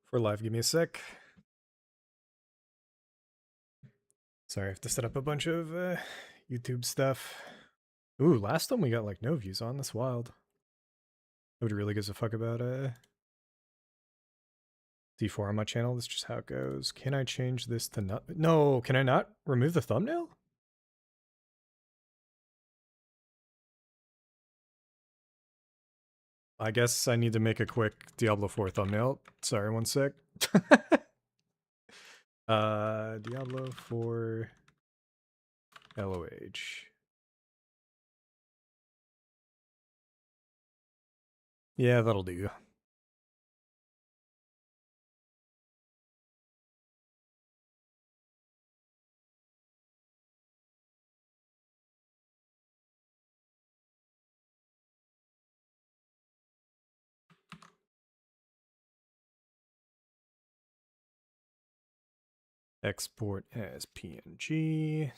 for live. Give me a sec. Sorry, I have to set up a bunch of YouTube stuff. Ooh, last time we got like no views on. That's wild. Nobody really gives a fuck about D4 on my channel. That's just how it goes. Can I change this to not? No, can I not remove the thumbnail? I guess I need to make a quick Diablo 4 thumbnail. Sorry, one sec. Diablo 4 LOH. Yeah, that'll do. Export as PNG.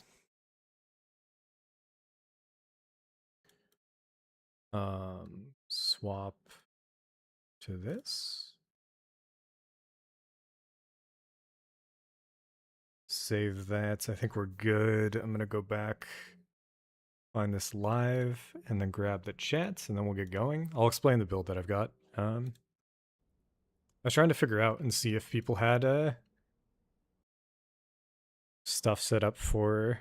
Swap to this. Save that. I think we're good. I'm gonna go back, find this live, and then grab the chat, and then we'll get going. I'll explain the build that I've got. I was trying to figure out and see if people had stuff set up for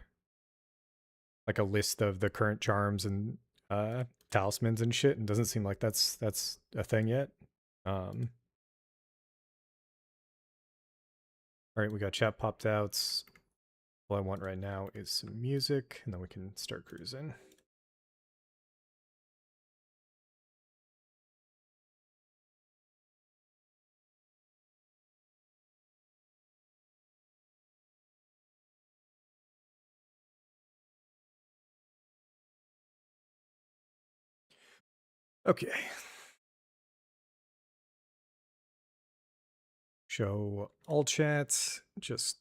like a list of the current charms and talismans and shit, and doesn't seem like that's a thing yet. All right, we got chat popped out. All I want right now is some music, and then we can start cruising. Okay. Show all chats, just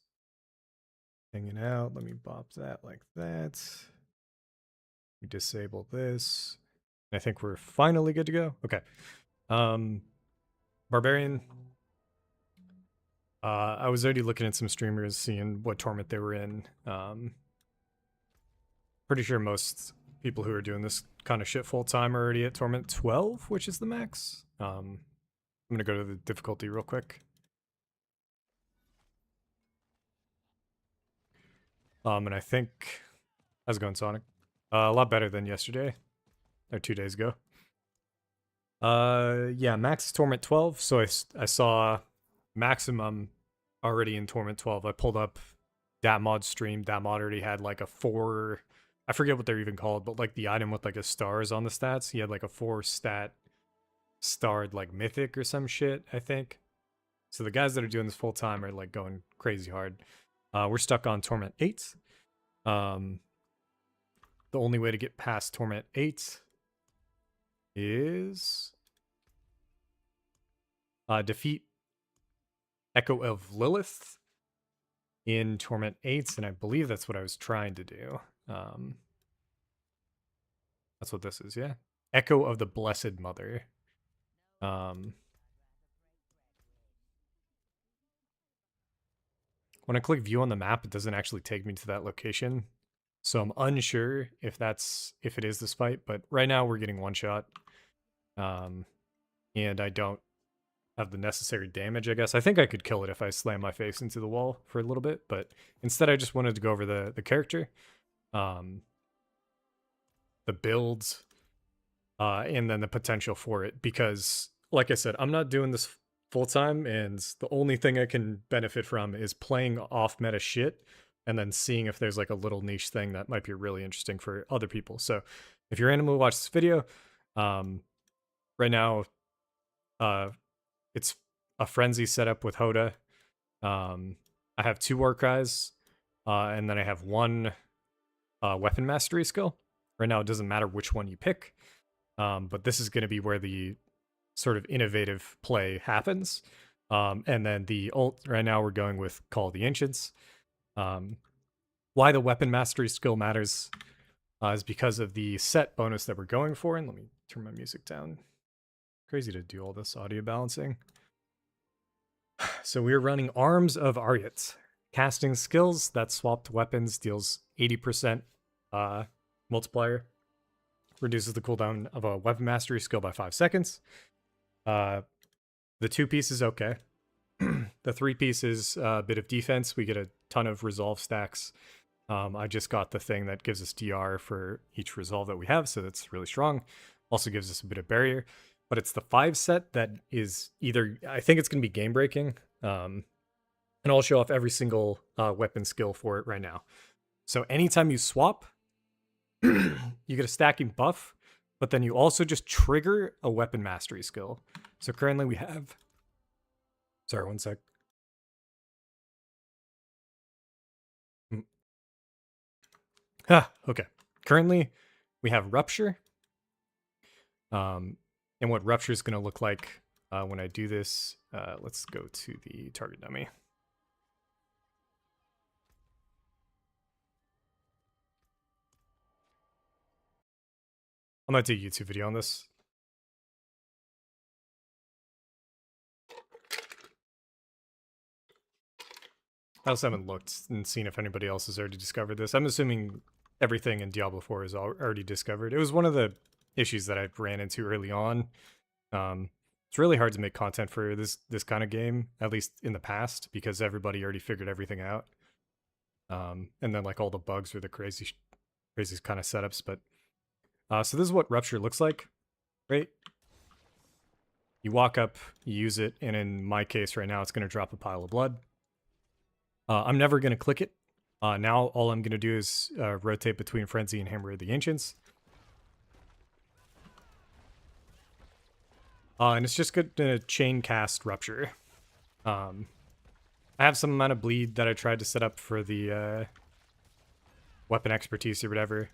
hanging out. Let me bop that like that. We disable this. I think we're finally good to go. Okay. Barbarian. I was already looking at some streamers, seeing what Torment they were in. Pretty sure most people who are doing this kind of shit full time are already at Torment 12, which is the max. I'm gonna go to the difficulty real quick. And I think, how's it going, Sonic? A lot better than yesterday, or 2 days ago. Yeah, max Torment 12. So I saw maximum already in Torment 12. I pulled up that mod stream. That mod already had like a 4. I forget what they're even called, but like the item with like a stars on the stats. He had like a 4 stat starred like mythic or some shit, I think. So the guys that are doing this full time are like going crazy hard. We're stuck on Torment 8. The only way to get past Torment 8 is defeat Echo of Lilith in Torment 8, and I believe that's what I was trying to do. That's what this is, yeah. Echo of the Blessed Mother. When I click view on the map, it doesn't actually take me to that location. So I'm unsure if it is this fight, but right now we're getting one shot. And I don't have the necessary damage, I guess. I think I could kill it if I slam my face into the wall for a little bit, but instead I just wanted to go over the character, the builds, and then the potential for it, because like I said, I'm not doing this full time, and the only thing I can benefit from is playing off meta shit and then seeing if there's like a little niche thing that might be really interesting for other people. So if you're randomly watch this video, right now, it's a frenzy setup with HotA. I have 2 Warcries, and then I have 1 weapon mastery skill. Right now, it doesn't matter which one you pick, but this is going to be where the sort of innovative play happens. And then the ult, right now we're going with Call of the Ancients. Why the weapon mastery skill matters is because of the set bonus that we're going for. And let me turn my music down. Crazy to do all this audio balancing. So we're running Arms of Arreat. Casting skills that swapped weapons deals 80% multiplier. Reduces the cooldown of a weapon mastery skill by 5 seconds. The 2 pieces, okay. The 3 pieces, a bit of defense. We get a ton of resolve stacks. I just got the thing that gives us DR for each resolve that we have, so that's really strong. Also gives us a bit of barrier. But it's the 5 set that is either, I think it's going to be game breaking. And I'll show off every single weapon skill for it right now. So anytime you swap, you get a stacking buff, but then you also just trigger a weapon mastery skill. So currently we have... Sorry, one sec. Okay. Currently, we have Rupture. And what Rupture is going to look like when I do this, let's go to the target dummy. I'm going to do a YouTube video on this. I also haven't looked and seen if anybody else has already discovered this. I'm assuming everything in Diablo 4 is already discovered. It was one of the issues that I ran into early on. It's really hard to make content for this kind of game, at least in the past, because everybody already figured everything out. And then like all the bugs or the crazy kind of setups. But so this is what Rupture looks like, right? You walk up, you use it, and in my case right now, it's going to drop a pile of blood. I'm never going to click it. Now all I'm going to do is rotate between Frenzy and Hammer of the Ancients. And it's just going to chain cast Rupture. I have some amount of bleed that I tried to set up for the weapon expertise or whatever.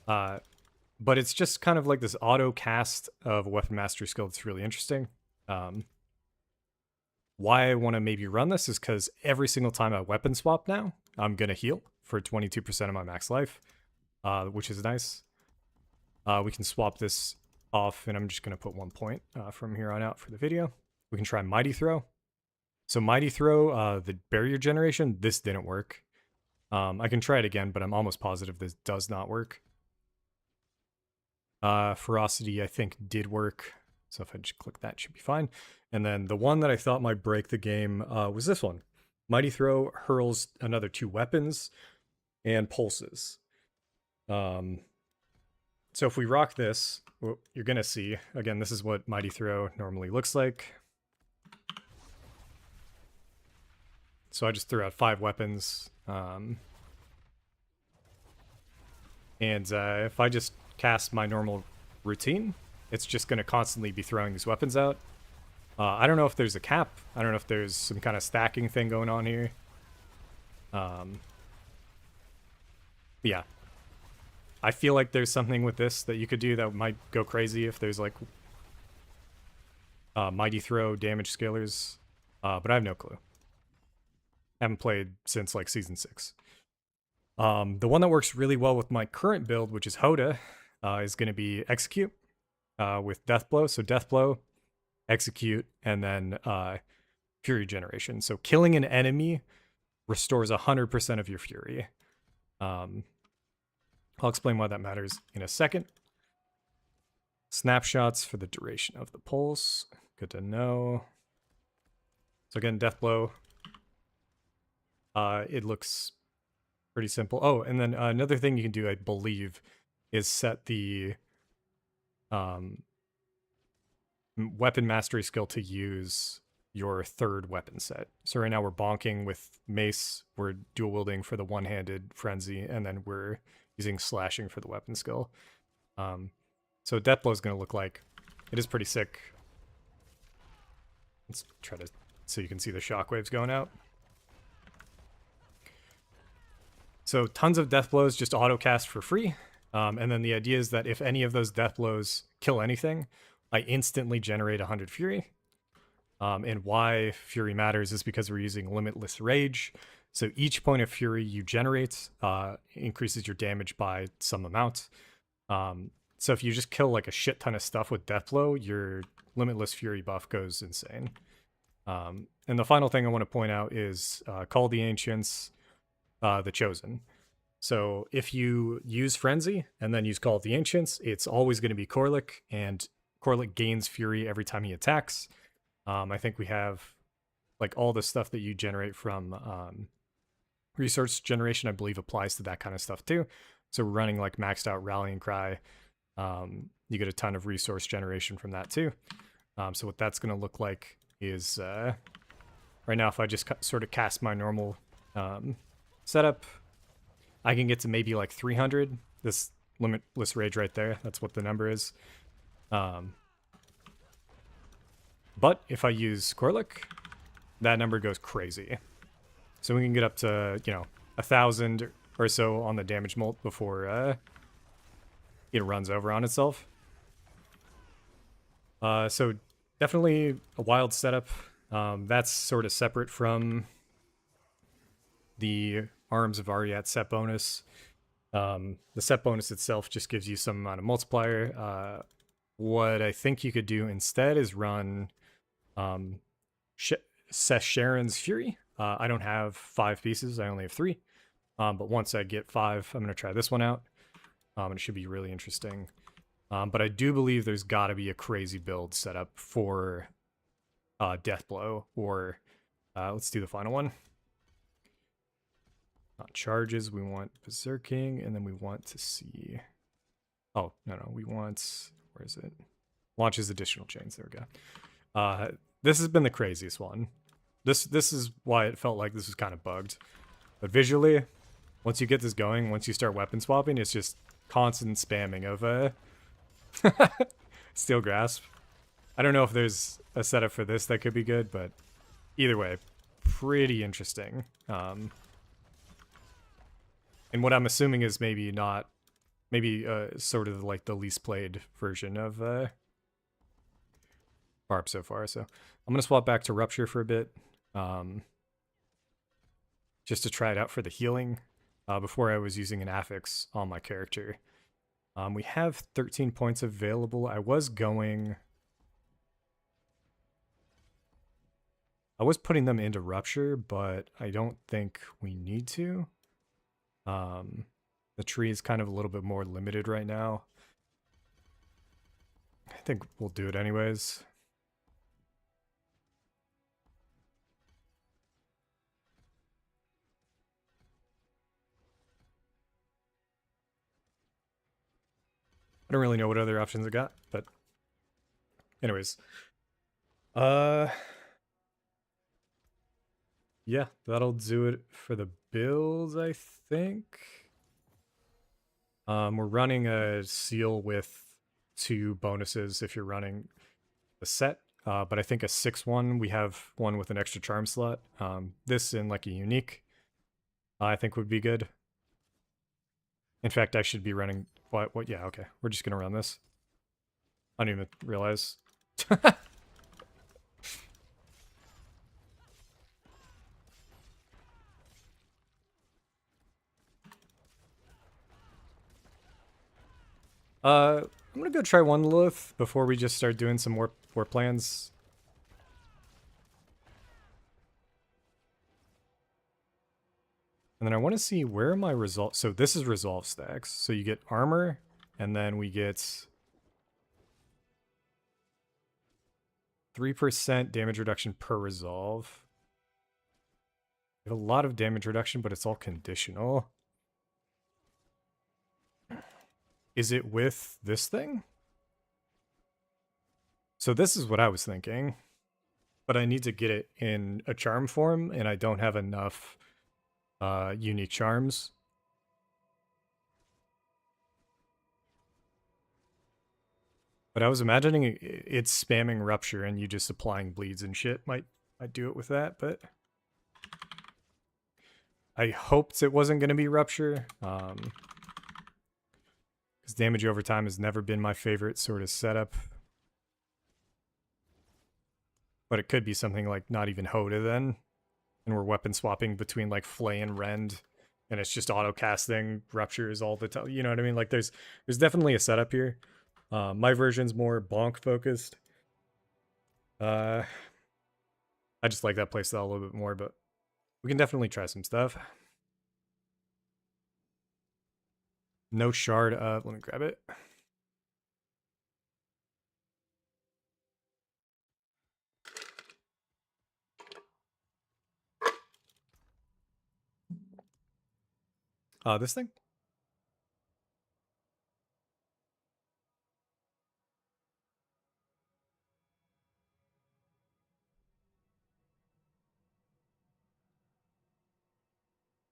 But it's just kind of like this auto cast of a weapon mastery skill that's really interesting. Why I want to maybe run this is because every single time I weapon swap now, I'm going to heal for 22% of my max life, which is nice. We can swap this off, and I'm just going to put 1 point from here on out for the video. We can try Mighty Throw. So Mighty Throw, the barrier generation, this didn't work. I can try it again, but I'm almost positive this does not work. Ferocity, I think, did work. So if I just click that, it should be fine. And then the one that I thought might break the game was this one. Mighty Throw hurls another 2 weapons and pulses. So if we rock this, you're going to see, again, this is what Mighty Throw normally looks like. So I just threw out 5 weapons. And if I just cast my normal routine, it's just going to constantly be throwing these weapons out. I don't know if there's a cap. I don't know if there's some kind of stacking thing going on here. Yeah. I feel like there's something with this that you could do that might go crazy if there's like Mighty Throw damage scalers. But I have no clue. Haven't played since like Season 6. The one that works really well with my current build, which is HotA, is going to be Execute with Death Blow. So Death Blow, Execute, and then Fury Generation. So killing an enemy restores 100% of your Fury. I'll explain why that matters in a second. Snapshots for the duration of the pulse. Good to know. So again, Death Blow. It looks pretty simple. Oh, and then another thing you can do, I believe, is set the weapon mastery skill to use your 3rd weapon set. So right now we're bonking with mace, we're dual wielding for the one-handed frenzy, and then we're using slashing for the weapon skill. So Death Blow is going to look like, it is pretty sick. Let's try to, so you can see the shockwaves going out. So tons of Death Blows just auto-cast for free. And then the idea is that if any of those Death Blows kill anything, I instantly generate 100 Fury. And why Fury matters is because we're using Limitless Rage. So each point of Fury you generate increases your damage by some amount. So if you just kill like a shit ton of stuff with Death Blow, your Limitless Fury buff goes insane. And the final thing I want to point out is Call the Ancients, the Chosen. So if you use Frenzy and then use Call of the Ancients, it's always going to be Corlic, and Corlic gains Fury every time he attacks. I think we have like all the stuff that you generate from resource generation, I believe applies to that kind of stuff too. So we're running like maxed out Rallying Cry. You get a ton of resource generation from that too. So what that's going to look like is right now, if I just sort of cast my normal setup, I can get to maybe like 300. This limitless rage right there, that's what the number is. But if I use Corlic, that number goes crazy. So we can get up to, 1,000 or so on the damage mult before it runs over on itself. So definitely a wild setup. That's sort of separate from the Arms of Arreat set bonus. The set bonus itself just gives you some amount of multiplier. What I think you could do instead is run Seth Sharon's Fury. I don't have 5 pieces, I only have 3. But once I get 5, I'm going to try this one out. And it should be really interesting. But I do believe there's got to be a crazy build set up for Deathblow, or let's do the final one. Not charges, we want Berserking, and then we want to see... Oh, no, we want... Where is it? Launches additional chains, there we go. This has been the craziest one. This is why it felt like this was kind of bugged. But visually, once you get this going, once you start weapon swapping, it's just constant spamming of Steel Grasp. I don't know if there's a setup for this that could be good, but either way, pretty interesting. And what I'm assuming is maybe sort of like the least played version of Barb so far. So I'm going to swap back to Rupture for a bit, just to try it out for the healing. Before I was using an affix on my character. We have 13 points available. I was putting them into Rupture, but I don't think we need to. The tree is kind of a little bit more limited right now. I think we'll do it anyways. I don't really know what other options I got, but anyways. Yeah, that'll do it for the builds, I think. We're running a seal with 2 bonuses if you're running the set, but I think a 6-1, we have one with an extra charm slot. This in like a unique, I think would be good. In fact, I should be running, what, yeah, okay. We're just gonna run this. I didn't even realize. I'm gonna go try one Lilith before we just start doing some more plans. And then I want to see where my resolve... So this is resolve stacks. So you get armor, and then we get 3% damage reduction per resolve. We have a lot of damage reduction, but it's all conditional. Is it with this thing? So this is what I was thinking. But I need to get it in a charm form, and I don't have enough unique charms. But I was imagining it's spamming Rupture and you just applying bleeds and shit. Might do it with that, but... I hoped it wasn't going to be Rupture. Because damage over time has never been my favorite sort of setup. But it could be something like not even HotA then. And we're weapon swapping between like Flay and Rend. And it's just auto casting Ruptures all the time. You know what I mean? Like there's definitely a setup here. My version's more bonk focused. I I just like that playstyle a little bit more, but we can definitely try some stuff. No shard. Let me grab it. This thing?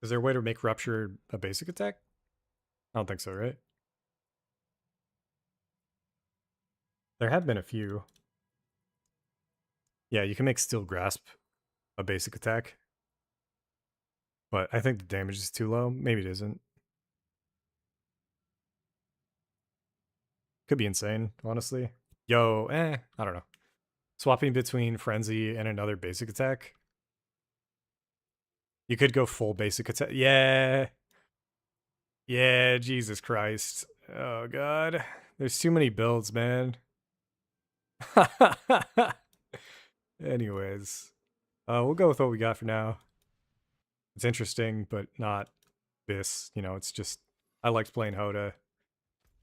Is there a way to make Rupture a basic attack? I don't think so, right? There have been a few. Yeah, you can make Steel Grasp a basic attack. But I think the damage is too low. Maybe it isn't. Could be insane, honestly. Yo, I don't know. Swapping between Frenzy and another basic attack. You could go full basic attack. Yeah. Yeah, Jesus Christ. Oh, God. There's too many builds, man. Anyways. We'll go with what we got for now. It's interesting, but not this. You know, it's just... I liked playing HotA.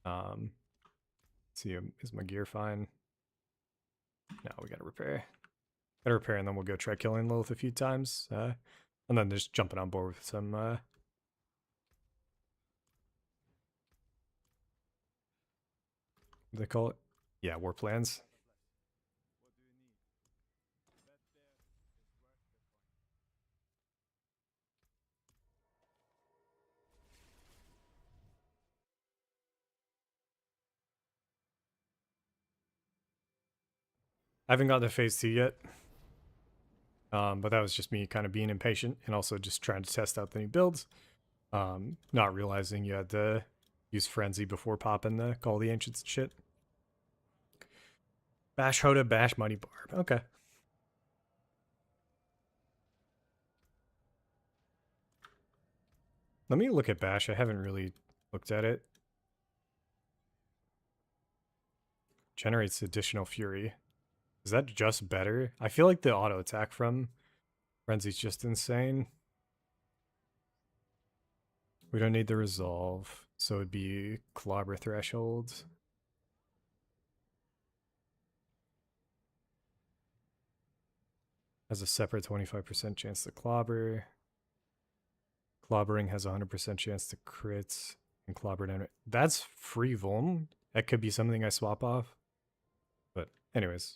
Let's see, is my gear fine? No, we gotta repair. Gotta repair, and then we'll go try killing Lilith a few times. And then just jumping on board with some... what do they call it? Yeah, war plans. I haven't gotten to phase 2 yet. But that was just me kind of being impatient and also just trying to test out the new builds. Not realizing you had to use Frenzy before popping the Call the Ancients and shit. Bash HotA, bash Mighty Barb. Okay. Let me look at Bash. I haven't really looked at it. Generates additional fury. Is that just better? I feel like the auto attack from Frenzy's just insane. We don't need the resolve, so it'd be Clobber Threshold. Has a separate 25% chance to clobber. Clobbering has a 100% chance to crit and clobber down. That's free vuln. That could be something I swap off. But anyways.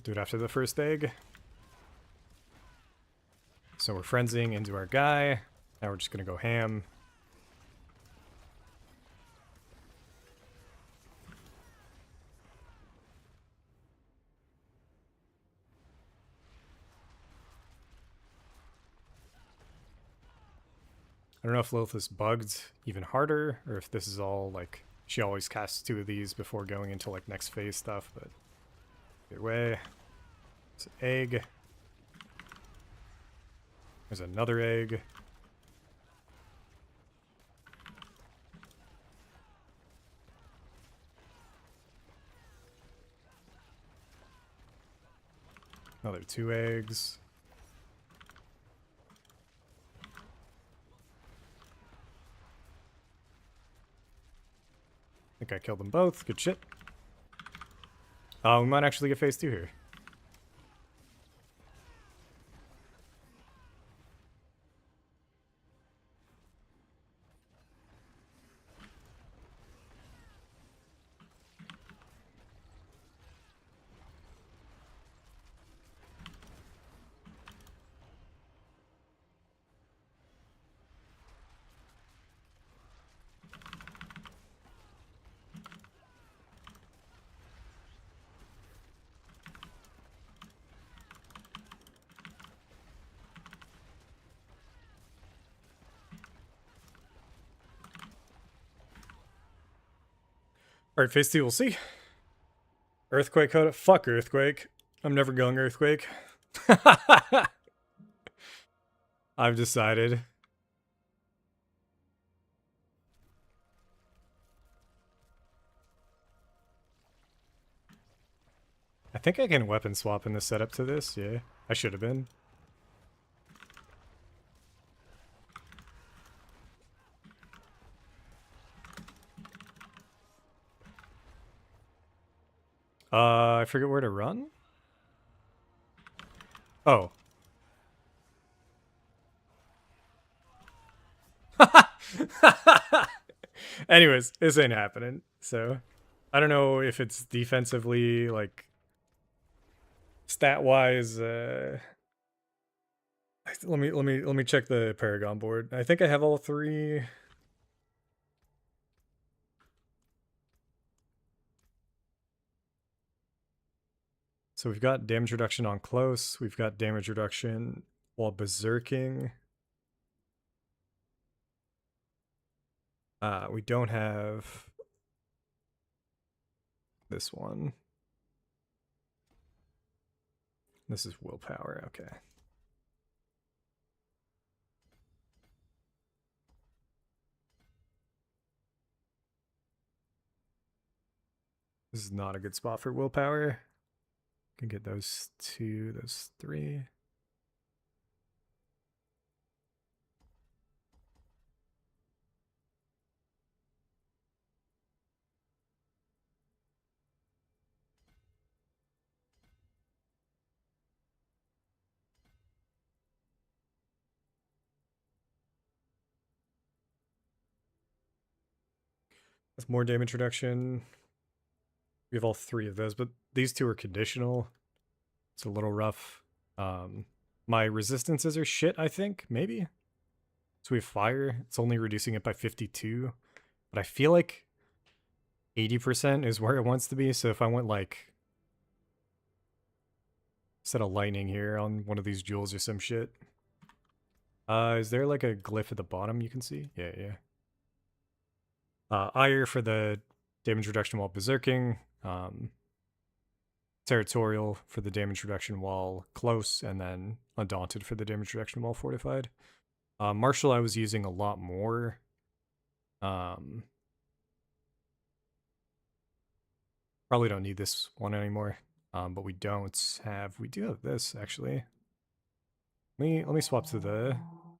Do it after the first egg. So we're frenzying into our guy. Now we're just going to go ham. I don't know if Lilith is bugged even harder, or if this is all, like, she always casts 2 of these before going into, like, next phase stuff, but either way. It's an egg. There's another egg. Another 2 eggs. I think I killed them both. Good shit. We might actually get phase 2 here. Alright, phase 2, we'll see. Earthquake, HotA. Fuck Earthquake. I'm never going Earthquake. I've decided. I think I can weapon swap in the setup to this, yeah. I should have been. I forget where to run? Oh. Anyways, this ain't happening, so... I don't know if it's defensively, like... Stat-wise, let me check the Paragon board. I think I have all three. So we've got damage reduction on close. We've got damage reduction while berserking. We don't have this one. This is willpower, okay. This is not a good spot for willpower. Can get those two, those three. With more damage reduction. We have all three of those, but these two are conditional. It's a little rough. My resistances are shit, I think, maybe. So we have fire. It's only reducing it by 52. But I feel like 80% is where it wants to be. So if I went like... Set a lightning here on one of these jewels or some shit. Is there like a glyph at the bottom you can see? Yeah, yeah. Ire for the damage reduction while berserking. Territorial for the damage reduction while close, and then Undaunted for the damage reduction while fortified. Martial I was using a lot more. Probably don't need this one anymore. But we do have this actually. Let me swap to the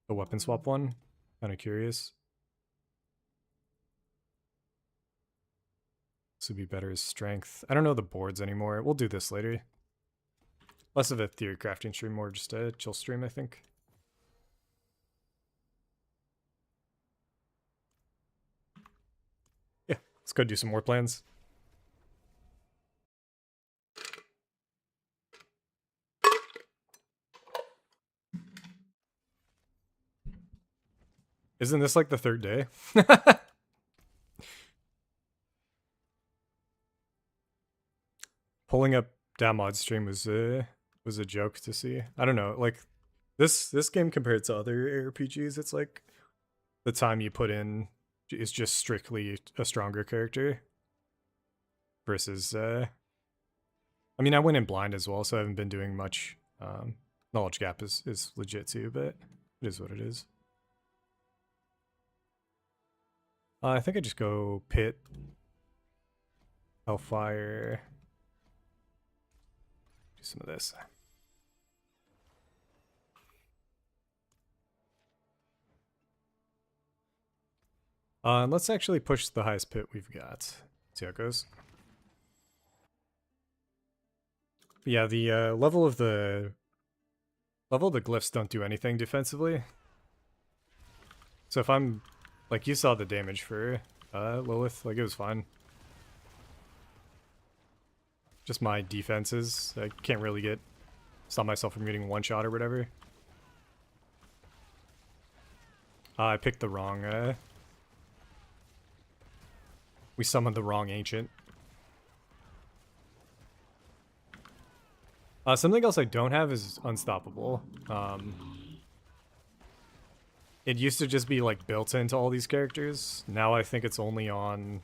weapon swap one. Kind of curious. This would be better as strength. I don't know the boards anymore. We'll do this later. Less of a theory crafting stream, more just a chill stream, I think. Yeah, let's go do some more plans. Isn't this like the third day? Pulling up Damod's stream was a joke to see. I don't know, like this game compared to other RPGs, it's like the time you put in is just strictly a stronger character versus I mean I went in blind as well, so I haven't been doing much. Knowledge gap is legit too, but it is what it is. I think I just go pit, hellfire, do some of this. And let's actually push the highest pit we've got. See how it goes. But yeah, the level of the glyphs don't do anything defensively. So if I'm like, you saw the damage for Lilith, like it was fine. Just my defenses, I can't really stop myself from getting one shot or whatever. I picked the wrong we summoned the wrong ancient. Something else I don't have is Unstoppable. It used to just be like built into all these characters. Now I think it's only on...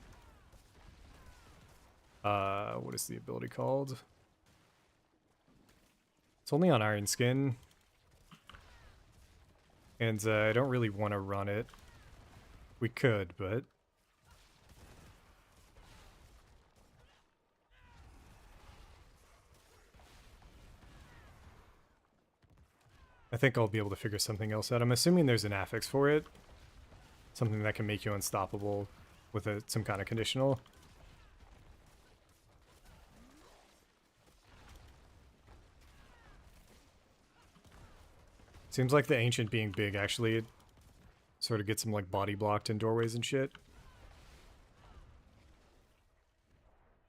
what is the ability called? It's only on Iron Skin. And I don't really want to run it. We could, but... I think I'll be able to figure something else out. I'm assuming there's an affix for it. Something that can make you unstoppable with some kind of conditional. Seems like the ancient being big actually sort of gets him like body blocked in doorways and shit.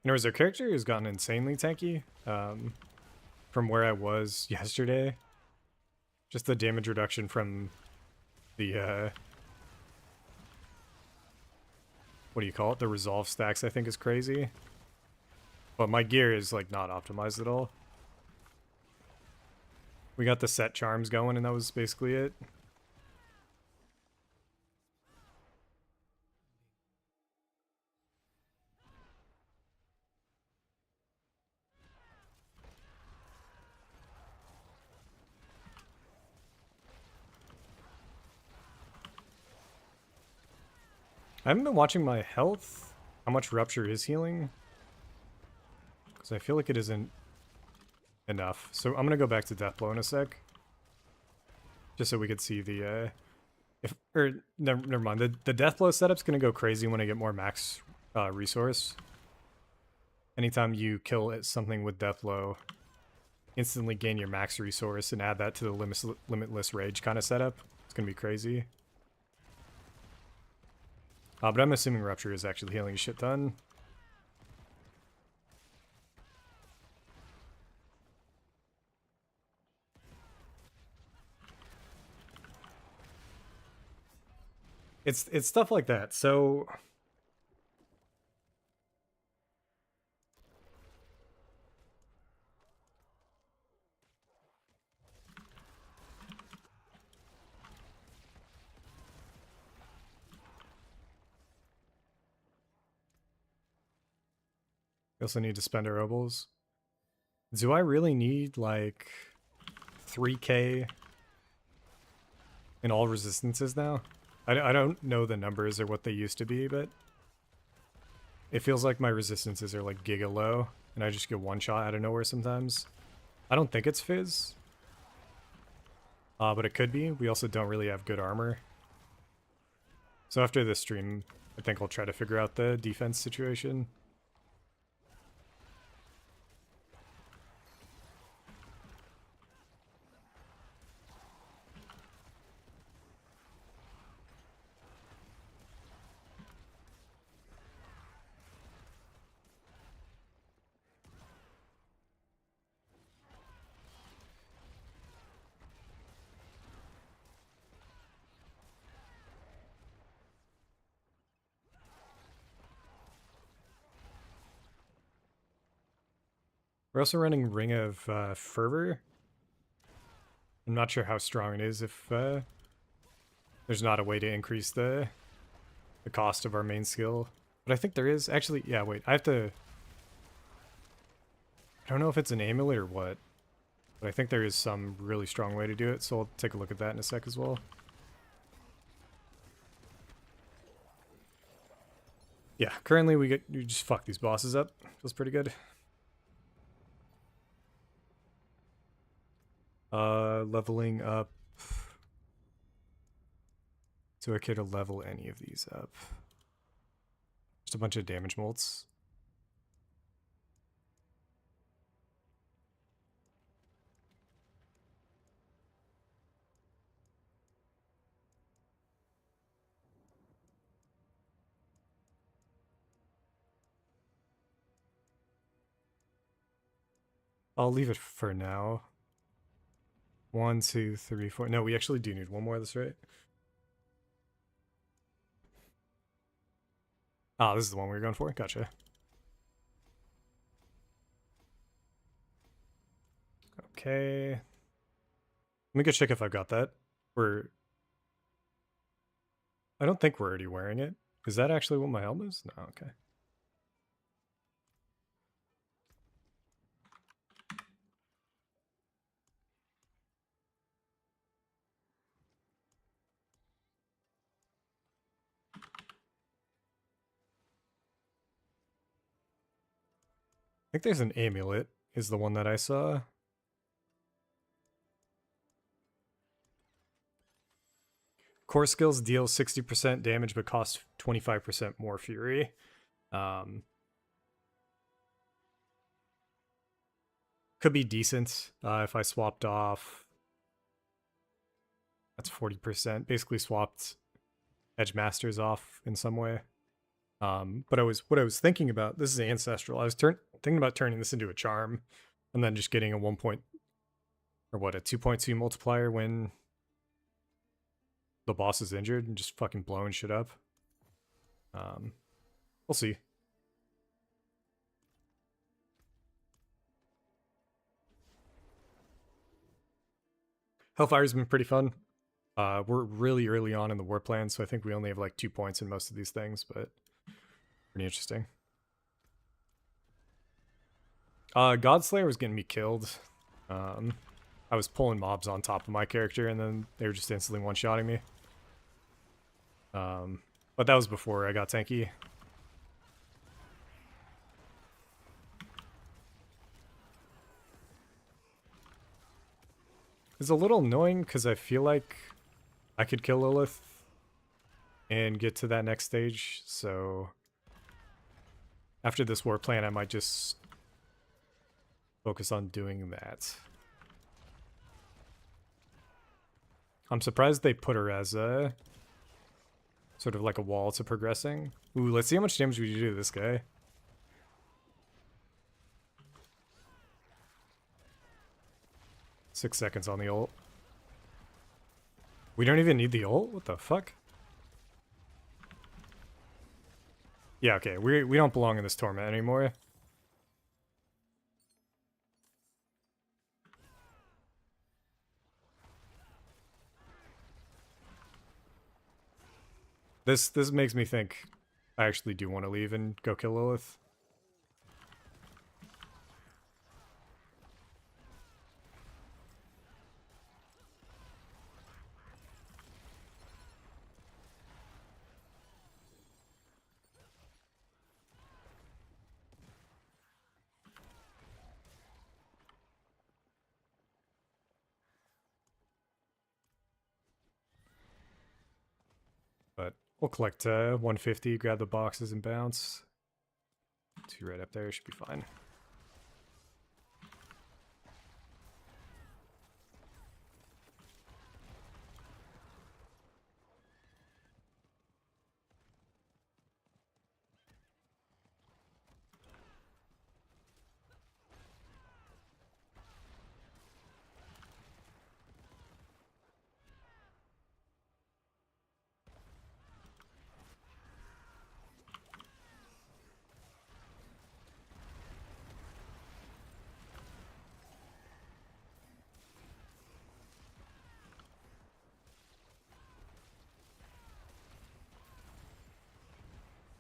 Anyways, our character has gotten insanely tanky from where I was yesterday. Just the damage reduction from the what do you call it? The resolve stacks I think is crazy. But my gear is like not optimized at all. We got the set charms going and that was basically it. I haven't been watching my health. How much rupture is healing? Because I feel like it isn't enough. So I'm gonna go back to Deathblow in a sec. Just so we could see the never mind. The Deathblow setup's gonna go crazy when I get more max resource. Anytime you kill something with Deathblow, instantly gain your max resource and add that to the limitless rage kind of setup. It's gonna be crazy. But I'm assuming Rupture is actually healing a shit ton. It's stuff like that. So we also need to spend our obols. Do I really need like 3k in all resistances now? I don't know the numbers or what they used to be, but it feels like my resistances are like giga low, and I just get one shot out of nowhere sometimes. I don't think it's Fizz, but it could be. We also don't really have good armor. So after this stream, I think I'll try to figure out the defense situation. We're also running Ring of Fervor. I'm not sure how strong it is if there's not a way to increase the cost of our main skill. But I think there is. Actually, yeah, wait. I don't know if it's an amulet or what. But I think there is some really strong way to do it, so I'll take a look at that in a sec as well. Yeah, currently we just fuck these bosses up. Feels pretty good. Leveling up. Do I care to level any of these up? Just a bunch of damage molds. I'll leave it for now. 1, 2, 3, 4. No, we actually do need one more, that's right. Ah, this is the one we were going for? Gotcha. Okay. Let me go check if I've got that. I don't think we're already wearing it. Is that actually what my helm is? No, okay. I think there's an amulet, is the one that I saw. core skills deal 60% damage but cost 25% more fury. Could be decent if I swapped off. That's 40%. Basically swapped Edge Masters off in some way. But what I was thinking about, this is ancestral. I was thinking about turning this into a charm and then just getting a 2.2 multiplier when the boss is injured and just fucking blowing shit up. We'll see. Hellfire's been pretty fun. We're really early on in the war plan, so I think we only have like 2 points in most of these things, but pretty interesting. Godslayer was getting me killed. I was pulling mobs on top of my character, and then they were just instantly one-shotting me. But that was before I got tanky. It's a little annoying because I feel like I could kill Lilith and get to that next stage, so after this war plan I might just focus on doing that. I'm surprised they put her as a sort of like a wall to progressing. Ooh, let's see how much damage we do to this guy. Six seconds on the ult. We don't even need the ult? What the fuck? Yeah, okay. We don't belong in this Torment anymore. This makes me think I actually do want to leave and go kill Lilith. But we'll collect 150, grab the boxes and bounce. 2 right up there, should be fine.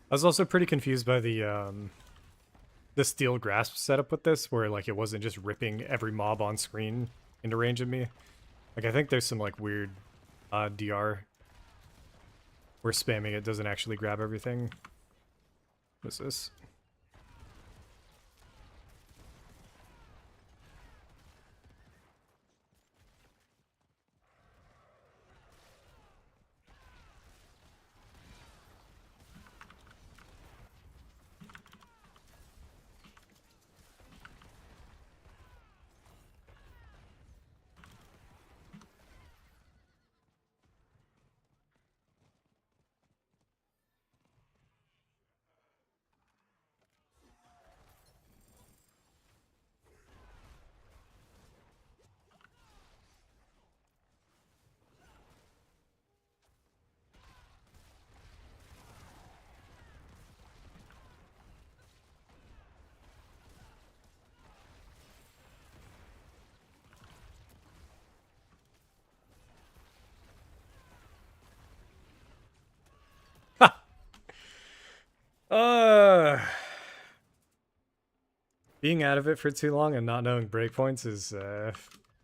I was also pretty confused by the steel grasp setup with this, where like it wasn't just ripping every mob on screen into range of me. Like I think there's some like weird DR where spamming it doesn't actually grab everything. What's this? Being out of it for too long and not knowing breakpoints is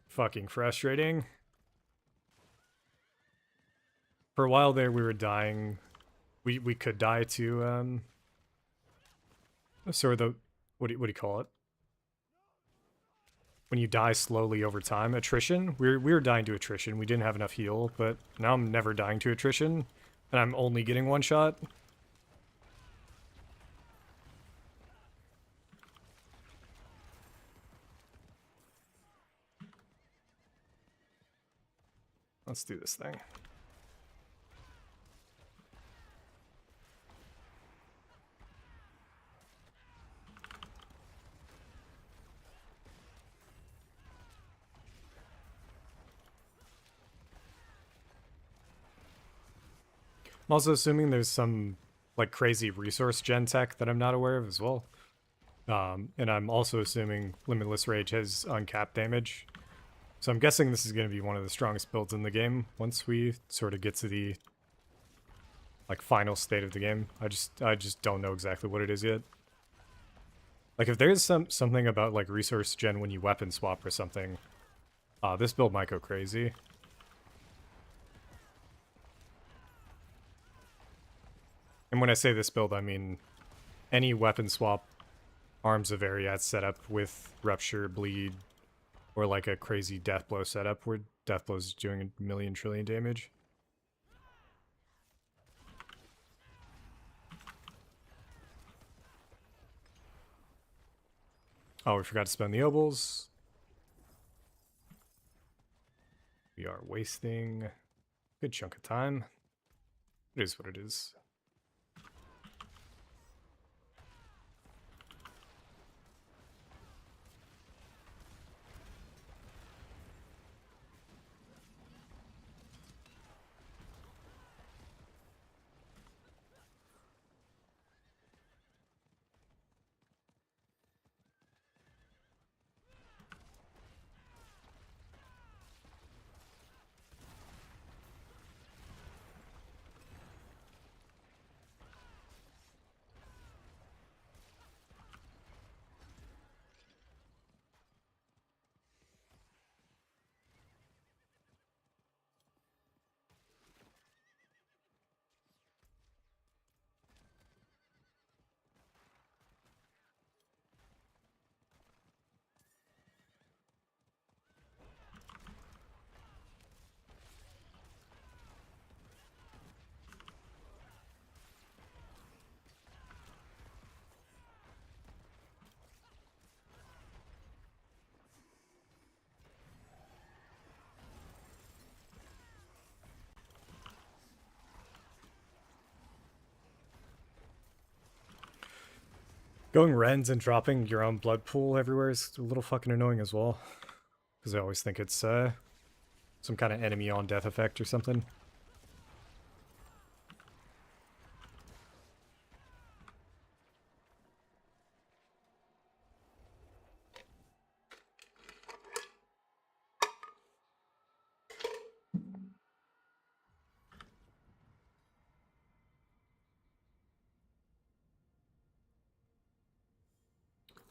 fucking frustrating. For a while there, we were dying. We could die to sort of the what do you call it? when you die slowly over time, attrition. We were dying to attrition. We didn't have enough heal, but now I'm never dying to attrition, and I'm only getting one shot. Let's do this thing. I'm also assuming there's some like crazy resource gen tech that I'm not aware of as well. And I'm also assuming Limitless Rage has uncapped damage. So I'm guessing this is going to be one of the strongest builds in the game once we sort of get to the like final state of the game. I just don't know exactly what it is yet. Like if there's something about like resource gen when you weapon swap or something, this build might go crazy. And when I say this build, I mean any weapon swap Arms of Arreat setup with Rupture, Bleed, or like a crazy Deathblow setup where Deathblow's doing a million trillion damage. Oh, we forgot to spend the obols. We are wasting a good chunk of time. It is what it is. Going Rens and dropping your own blood pool everywhere is a little fucking annoying as well. Because I always think it's some kind of enemy on death effect or something.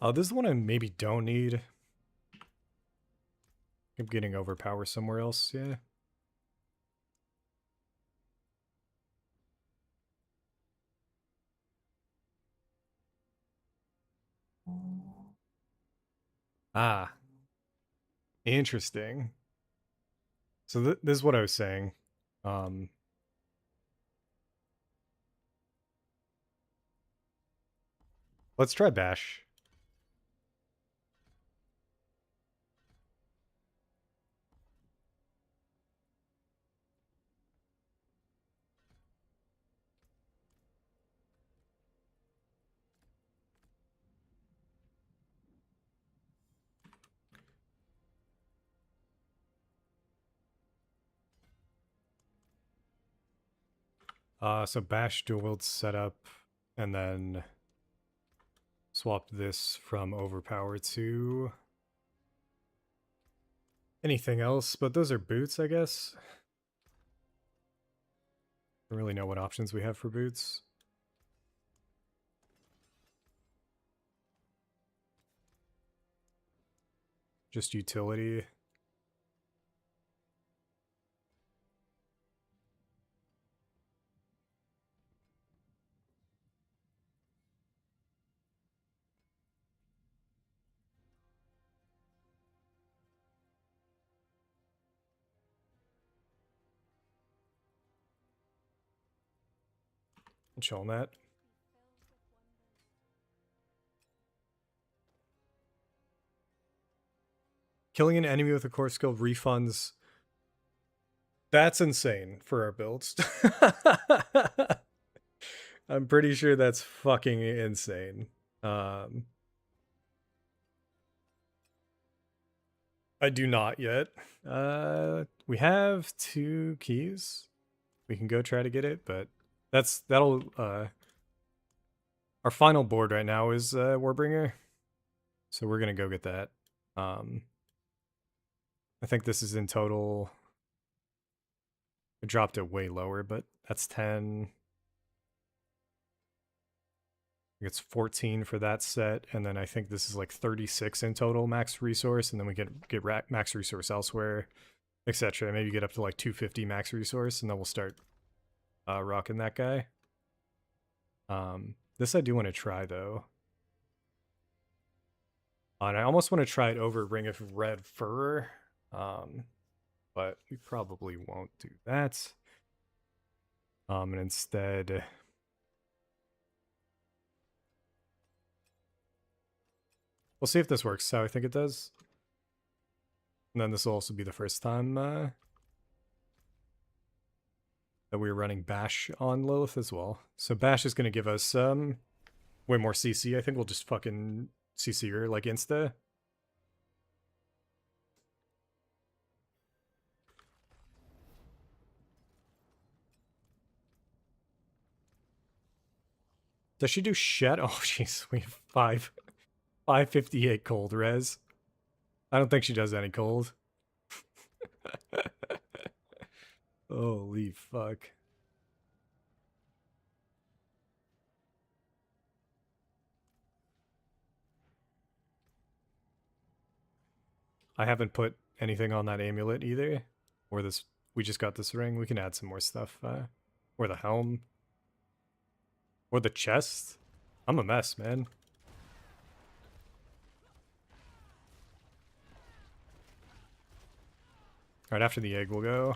Oh, this is one I maybe don't need. I'm getting overpower somewhere else, yeah. Ah, interesting. So this is what I was saying. Let's try Bash. So Bash dual wield setup, and then swap this from overpower to anything else, but those are boots, I guess. Don't really know what options we have for boots. Just utility. Chill on that. Killing an enemy with a core skill refunds. That's insane for our builds. I'm pretty sure that's fucking insane. I do not yet. We have 2 keys. We can go try to get it, but that'll our final board right now is Warbringer. So we're gonna go get that. I think this is in total. I dropped it way lower, but that's 10. It's 14 for that set, and then I think this is like 36 in total max resource, and then we get max resource elsewhere, etc. Maybe get up to like 250 max resource, and then we'll start rocking that guy. This I do want to try though. And I almost want to try it over Ring of Red Fur, but we probably won't do that. And instead, we'll see if this works how I think it does. And then this will also be the first time that we're running Bash on Lilith as well. So Bash is going to give us way more CC. I think we'll just fucking CC her like insta. Does she do shit? Oh, jeez, we have 558 cold res. I don't think she does any cold. Holy fuck. I haven't put anything on that amulet either. Or this, we just got this ring. We can add some more stuff. Or the helm. Or the chest. I'm a mess, man. Right after the egg we'll go.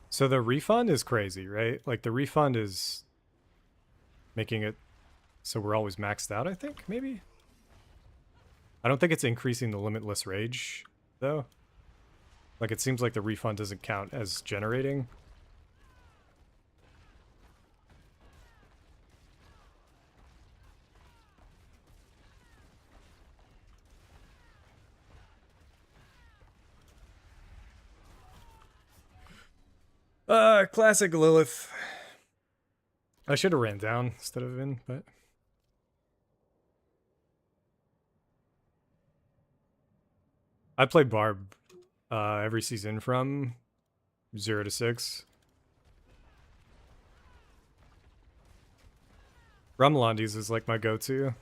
So the refund is crazy, right? Like the refund is making it so we're always maxed out, I think, maybe? I don't think it's increasing the limitless rage, though. Like it seems like the refund doesn't count as generating. Classic Lilith. I should have ran down instead of in, but... I played Barb every season from 0 to 6. Rummelandes is like my go-to.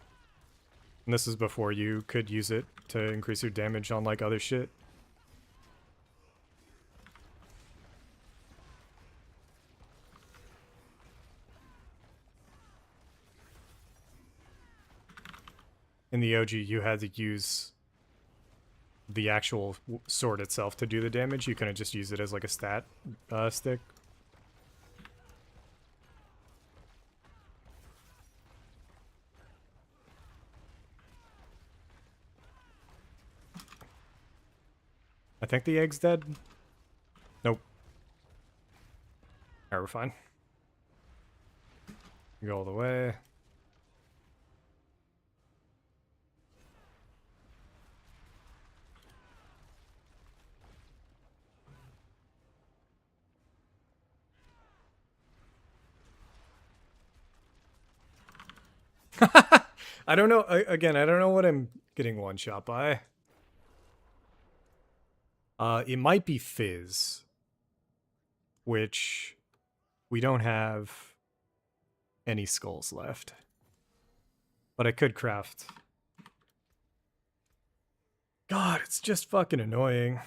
And this is before you could use it to increase your damage on like other shit. In the OG, you had to use the actual sword itself to do the damage. You couldn't just use it as like a stat stick. I think the egg's dead. Nope. Alright, we're fine. Go all the way. I don't know. Again, I don't know what I'm getting one shot by. It might be Fizz, which we don't have any skulls left. But I could craft. God, it's just fucking annoying.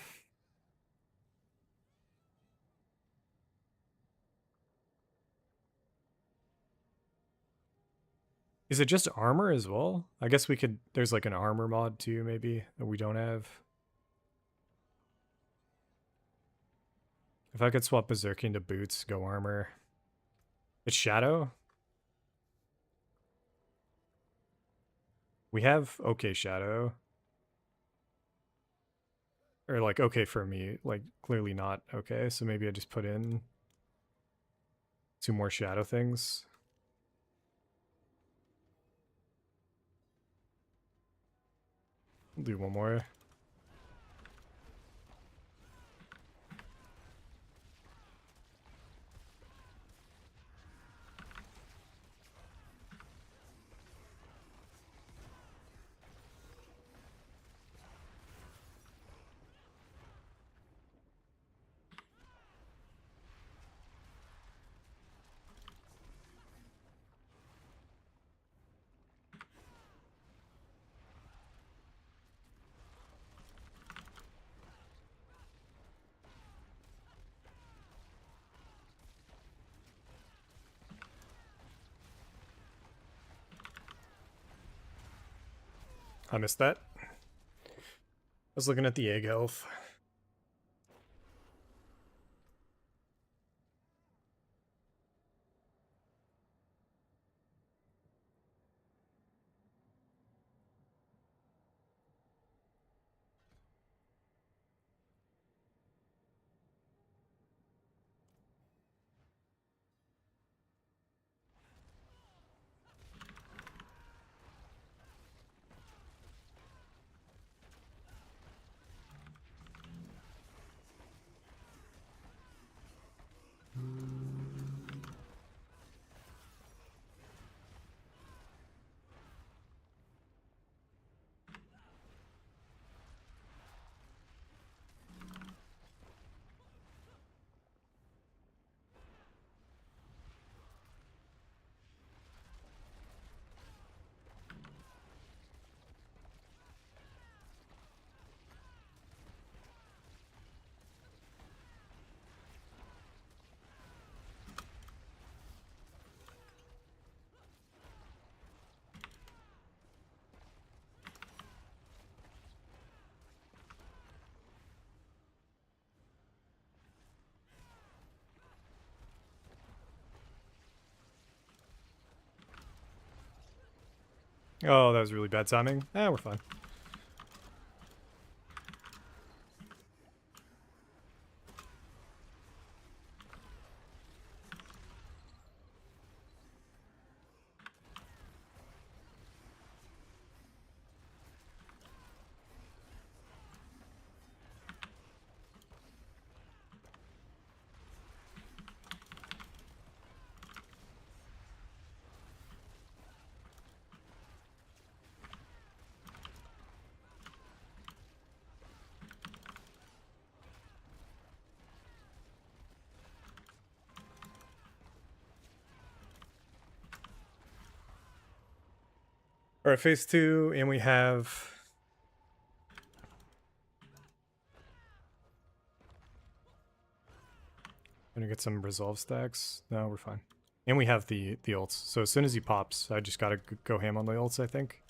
Is it just armor as well? I guess we could, there's like an armor mod too, maybe, that we don't have. If I could swap Berserk into boots, go armor. It's Shadow? We have okay Shadow. Or like okay for me, like clearly not okay, so maybe I just put in 2 more Shadow things. We'll do 1 more. I missed that. I was looking at the egg health. Oh, that was really bad timing. We're fine. All right, phase 2, and we have... Gonna get some resolve stacks. No, we're fine. And we have the ults. So as soon as he pops, I just gotta go ham on the ults, I think.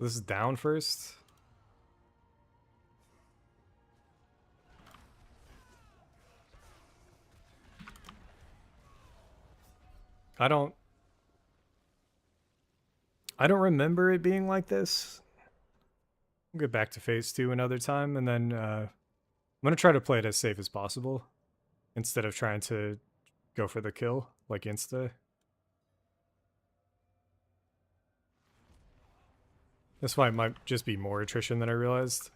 This is down first. I don't remember it being like this. We'll get back to phase 2 another time, and then I'm gonna try to play it as safe as possible instead of trying to go for the kill like insta. This fight might just be more attrition than I realized.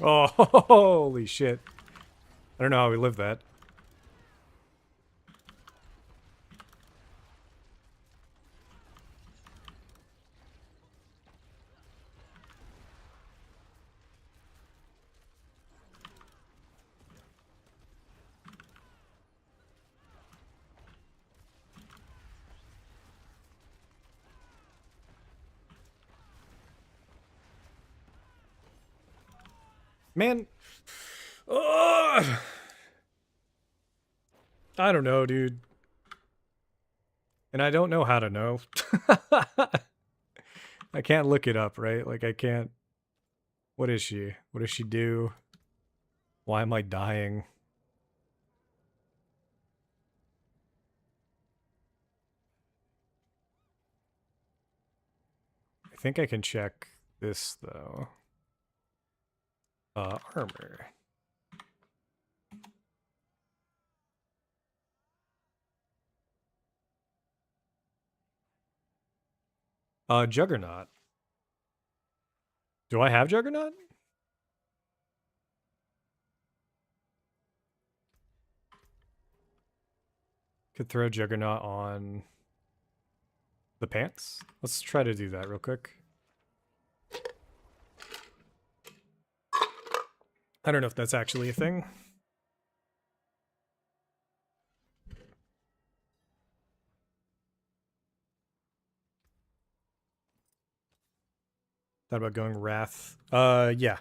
Oh, holy shit. I don't know how we lived that. Man. Ugh. I don't know, dude. And I don't know how to know. I can't look it up, right? Like, I can't. What is she? What does she do? Why am I dying? I think I can check this, though. Armor. Juggernaut. Do I have Juggernaut? Could throw Juggernaut on the pants? Let's try to do that real quick. I don't know if that's actually a thing. Thought about going Wrath. Yeah.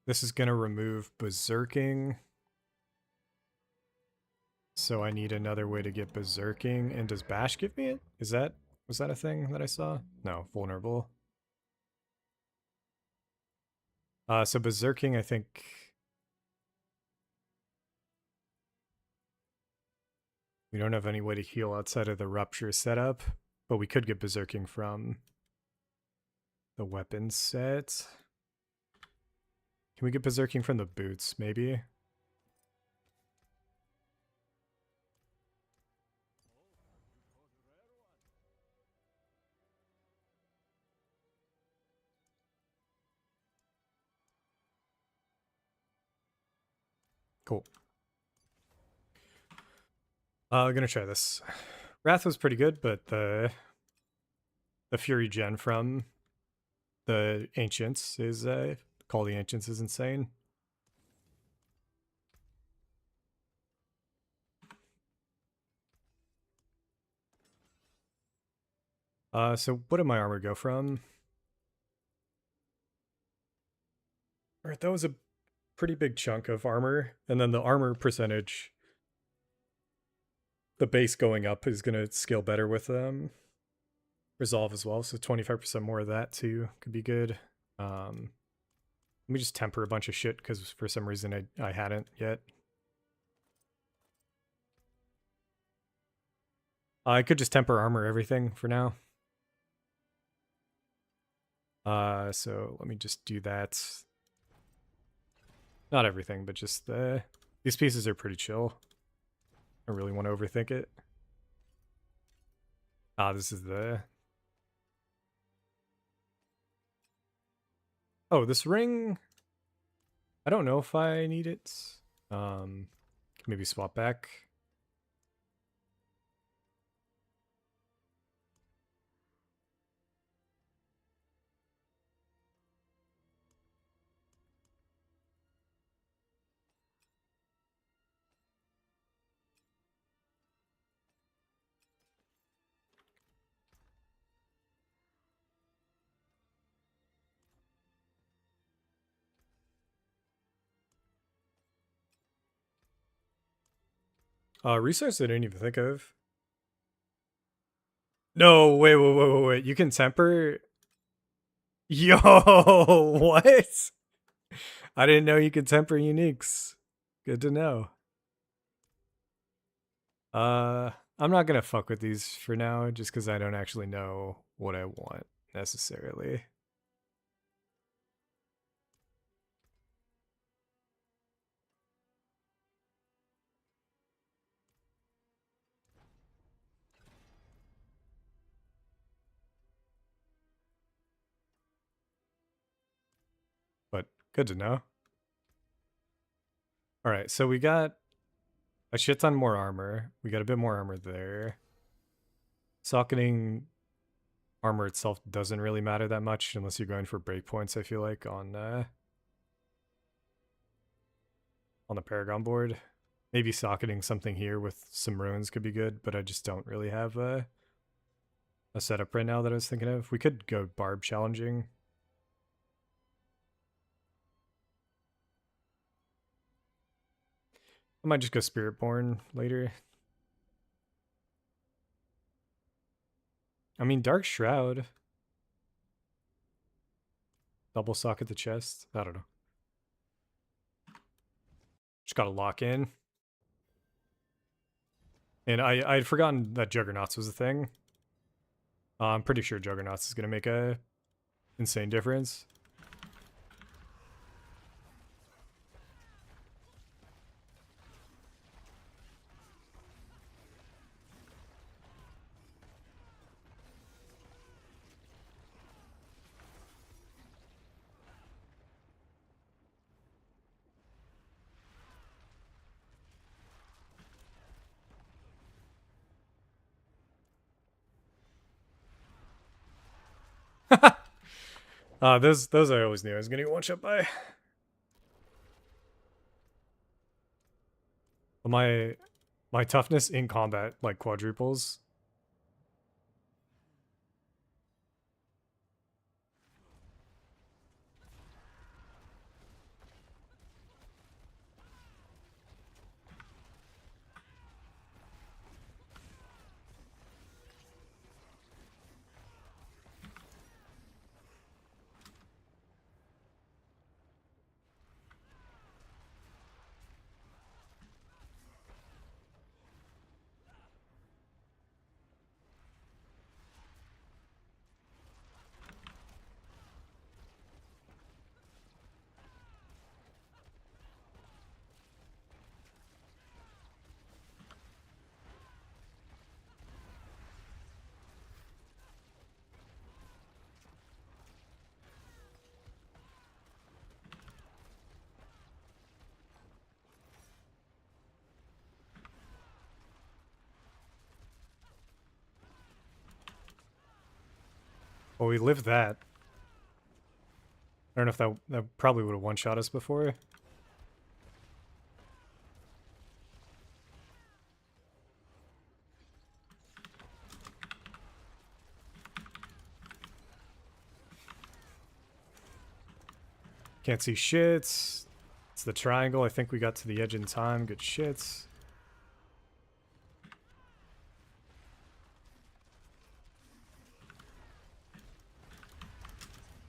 This is gonna remove Berserking. So I need another way to get Berserking. And does Bash give me it? Was that a thing that I saw? No, vulnerable. So Berserking, I think. We don't have any way to heal outside of the Rupture setup, but we could get Berserking from the weapon set. Can we get Berserking from the boots, maybe? Cool. I'm gonna try this. Wrath was pretty good, but the Fury gen from the Ancients is Call the Ancients is insane. So what did my armor go from? Alright, that was a pretty big chunk of armor, and then the armor percentage, the base going up is gonna scale better with Resolve as well, so 25% more of that too could be good. Let me just temper a bunch of shit because for some reason I hadn't yet. I could just temper armor everything for now. So let me just do that. Not everything, but just these pieces are pretty chill. I don't really want to overthink it. This is the... Oh, this ring... I don't know if I need it. Maybe swap back. Resource I didn't even think of. No, wait. You can temper... Yo, what? I didn't know you could temper uniques. Good to know. I'm not gonna fuck with these for now, just because I don't actually know what I want, necessarily. Good to know. Alright, so we got a shit ton more armor. We got a bit more armor there. Socketing armor itself doesn't really matter that much unless you're going for breakpoints, I feel like, on the Paragon board. Maybe socketing something here with some ruins could be good, but I just don't really have a setup right now that I was thinking of. We could go Barb challenging. I might just go Spiritborn later. I mean, Dark Shroud. Double socket the chest. I don't know. Just gotta lock in. And I had forgotten that Juggernauts was a thing. I'm pretty sure Juggernauts is gonna make a insane difference. Those I always knew I was gonna get one shot by. My toughness in combat like quadruples. Well, we lived that. I don't know if that probably would have one-shot us before. Can't see shits. It's the triangle. I think we got to the edge in time. Good shits.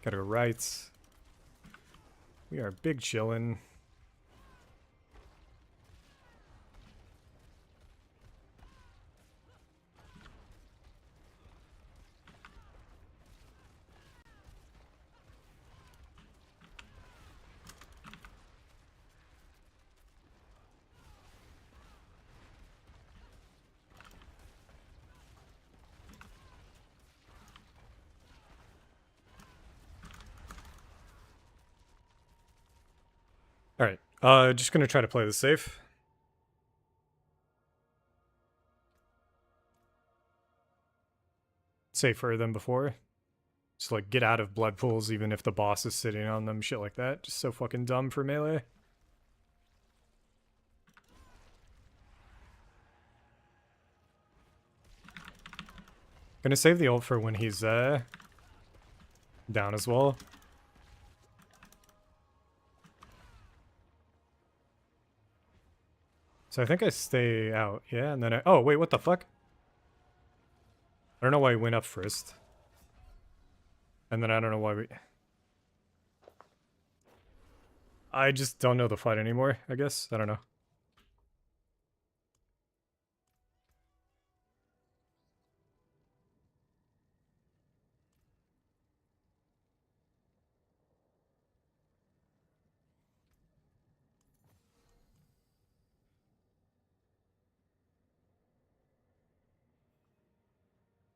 Gotta go right. We are big chillin'. Alright, just gonna try to play this safe. Safer than before. Just like get out of blood pools even if the boss is sitting on them, shit like that. Just so fucking dumb for melee. Gonna save the ult for when he's down as well. So I think I stay out, yeah, and then I... Oh, wait, what the fuck? I don't know why he went up first. And then I don't know why we... I just don't know the fight anymore, I guess. I don't know.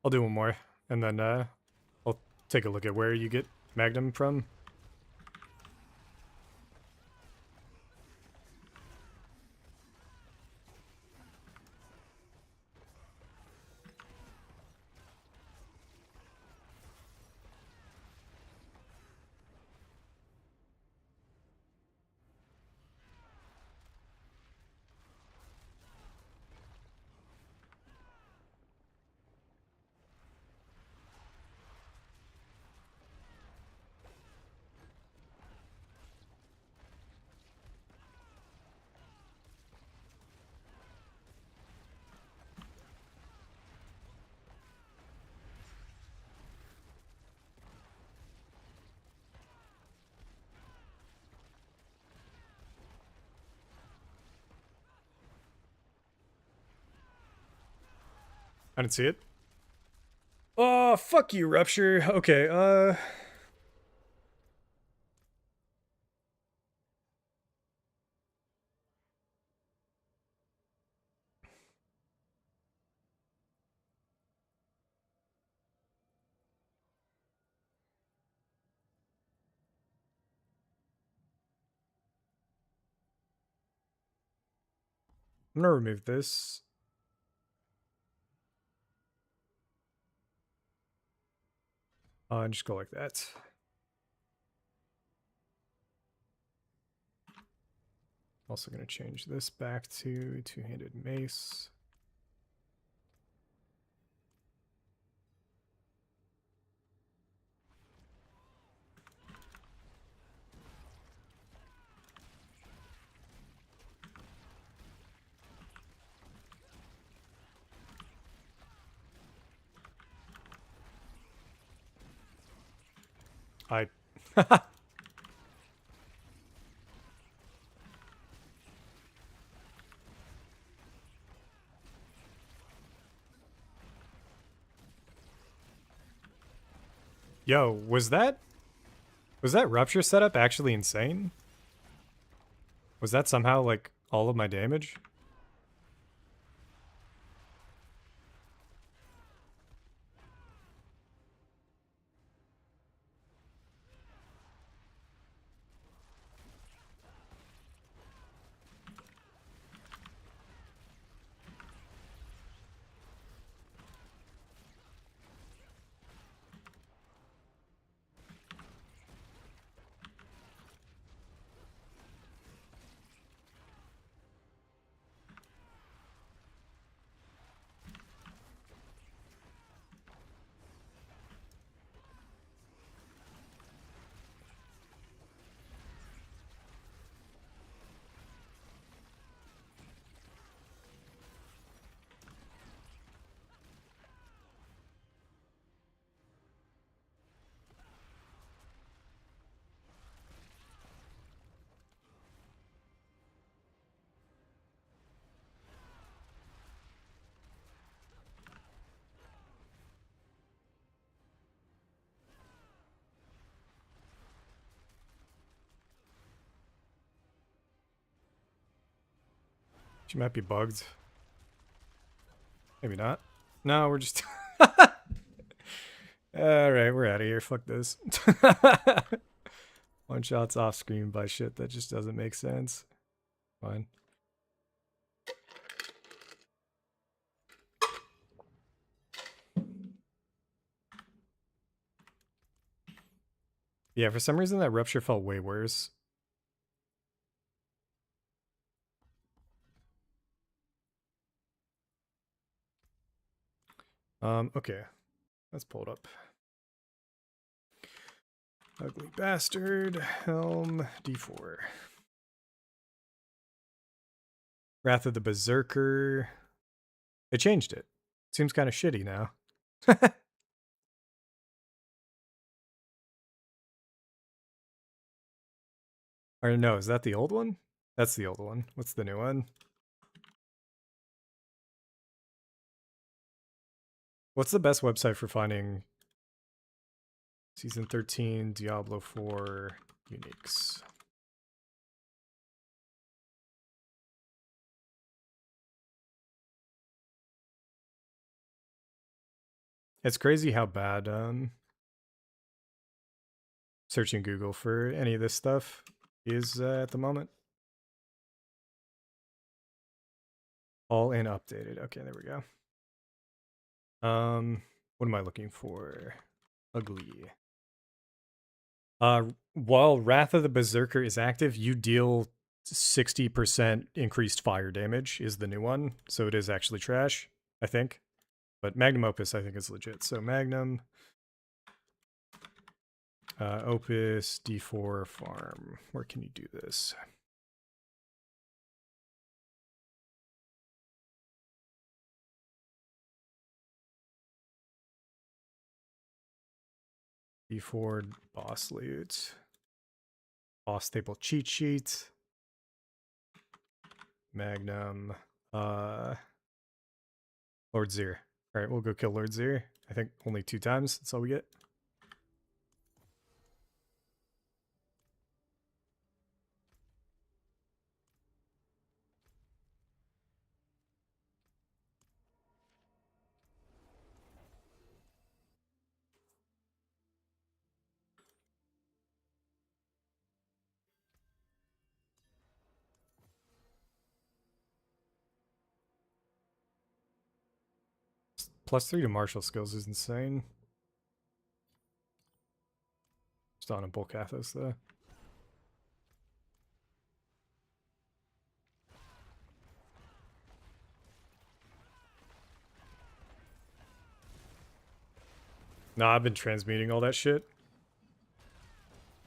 I'll do one more, and then I'll take a look at where you get Magnum from. I didn't see it. Oh, fuck you, Rupture. Okay, I'm gonna remove this. And just go like that. Also gonna change this back to two-handed mace. I Yo, was that Rupture setup actually insane? Was that somehow like all of my damage? She might be bugged. Maybe not. No, we're just Alright, we're out of here. Fuck this. One shots off screen by shit that just doesn't make sense. Fine. Yeah, for some reason that Rupture felt way worse. Okay. Let's pull it up. Ugly Bastard, Helm, D4. Wrath of the Berserker. They changed it. Seems kind of shitty now. Or no, is that the old one? That's the old one. What's the new one? What's the best website for finding Season 13 Diablo 4 uniques? It's crazy how bad searching Google for any of this stuff is at the moment. All in updated. Okay, there we go. What am I looking for? Ugly. While Wrath of the Berserker is active, you deal 60% increased fire damage is the new one. So it is actually trash, I think. But Magnum Opus, I think, is legit. So Magnum, Opus, D4, Farm. Where can you do this? D4, Boss Loot. Boss Staple Cheat Sheet. Magnum. Lord Zir. Alright, we'll go kill Lords here. I think only 2 times. That's all we get. +3 to martial skills is insane. Just on a bulk Athos though. Nah, I've been transmuting all that shit.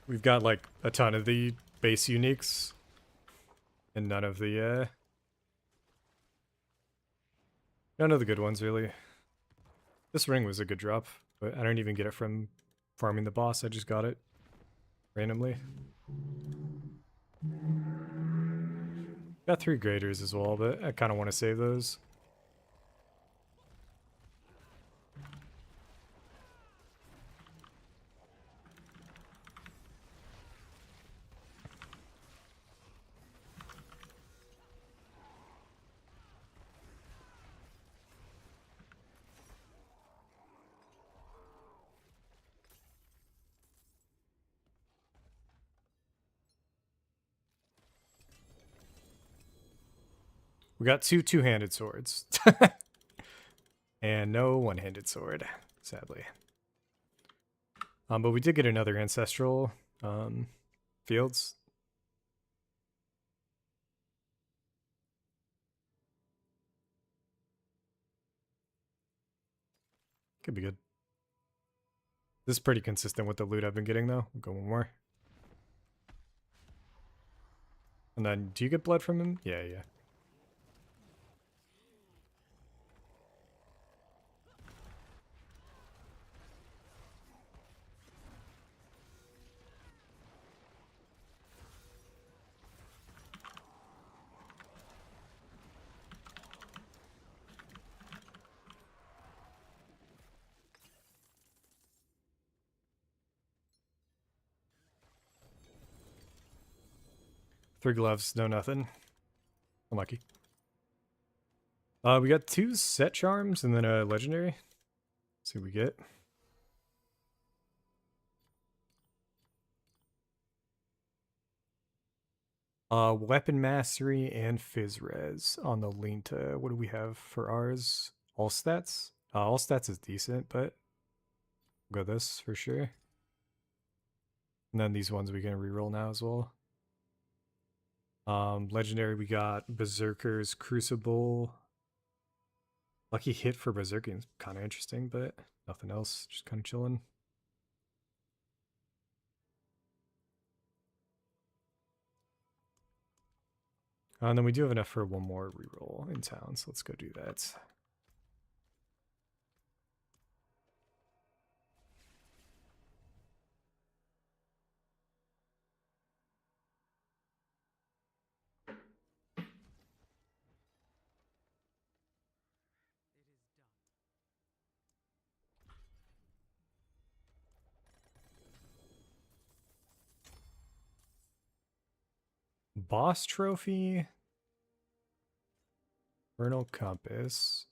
We've got like a ton of the base uniques and none of the good ones really. This ring was a good drop, but I don't even get it from farming the boss. I just got it randomly. Got 3 graders as well, but I kind of want to save those. We got 2 two-handed swords. And no one-handed sword, sadly. But we did get another ancestral fields. Could be good. This is pretty consistent with the loot I've been getting though. We'll go one more. And then, do you get blood from him? Yeah, yeah. Three gloves, no nothing. Unlucky. We got 2 set charms and then a legendary. Let's see what we get. Weapon mastery and phys res on the Linta. What do we have for ours? All stats? All stats is decent, but we'll go this for sure. And then these ones we can reroll now as well. Legendary, we got Berserker's Crucible. Lucky hit for Berserking, kind of interesting, but nothing else. Just kind of chilling. And then we do have enough for one more reroll in town, so let's go do that. Boss trophy. Vernal Compass.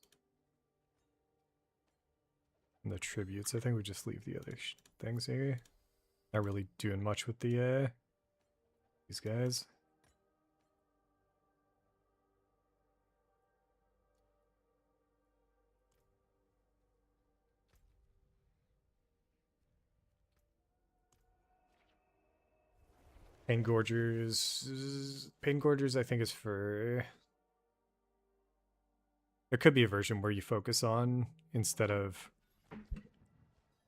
And the tributes. I think we just leave the other things here. Not really doing much with the these guys. Pain Gorgers. Pain Gorgers, I think, is for. There could be a version where you focus on, instead of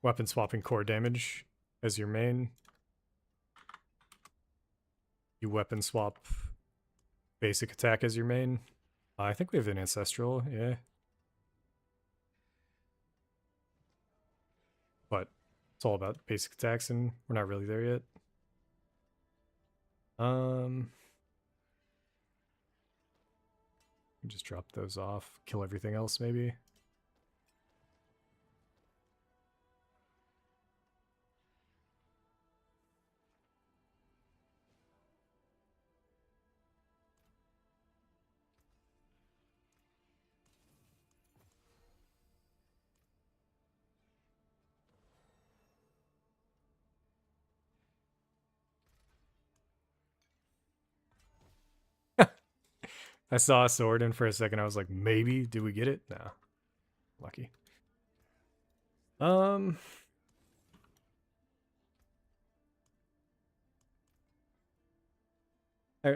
weapon swapping core damage as your main, you weapon swap basic attack as your main. I think we have an ancestral, yeah. But it's all about basic attacks and we're not really there yet. Just drop those off, kill everything else maybe. I saw a sword and for a second I was like, maybe, did we get it? No. Lucky. Alright,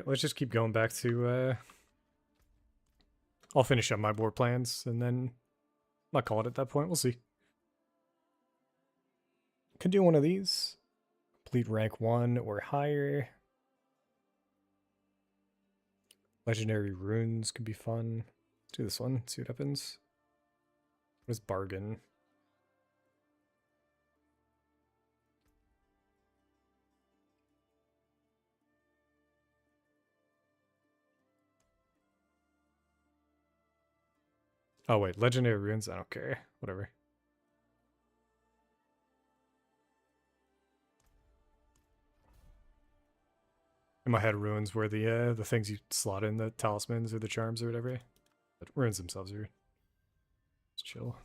let's just keep going back to I'll finish up my board plans and then I'll call it at that point. We'll see. Could do one of these. Complete rank 1 or higher. Legendary runes could be fun. Let's do this one, see what happens. What is bargain? Oh wait, legendary runes, I don't care. Whatever. In my head, runes were the things you slot in, the talismans or the charms or whatever. But runes themselves are just chill.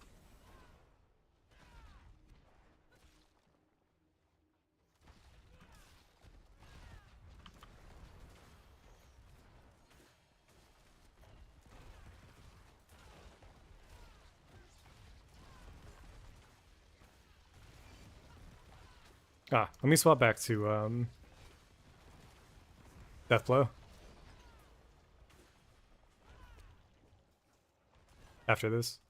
Ah, let me swap back to Deathblow. After this.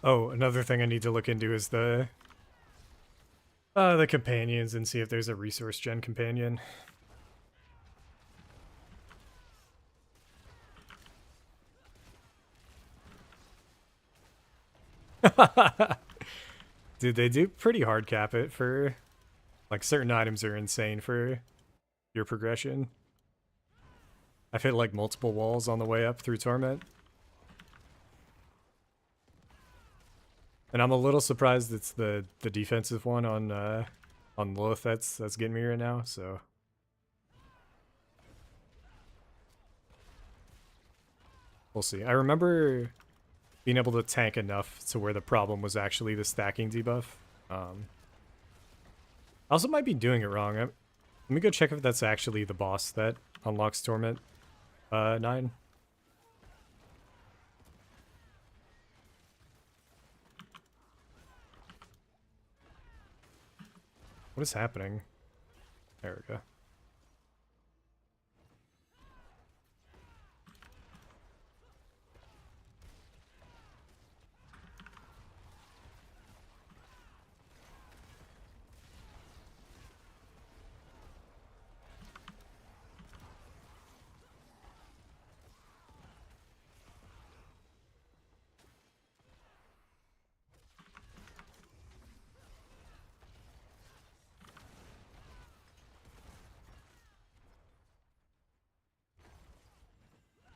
Oh, another thing I need to look into is the companions and see if there's a resource gen companion. Dude, they do pretty hard cap it for like certain items are insane for your progression. I've hit like multiple walls on the way up through Torment. And I'm a little surprised it's the defensive one on Lilith that's getting me right now, so we'll see. I remember being able to tank enough to where the problem was actually the stacking debuff. I also might be doing it wrong. Let me go check if that's actually the boss that unlocks Torment 9. What is happening? There we go.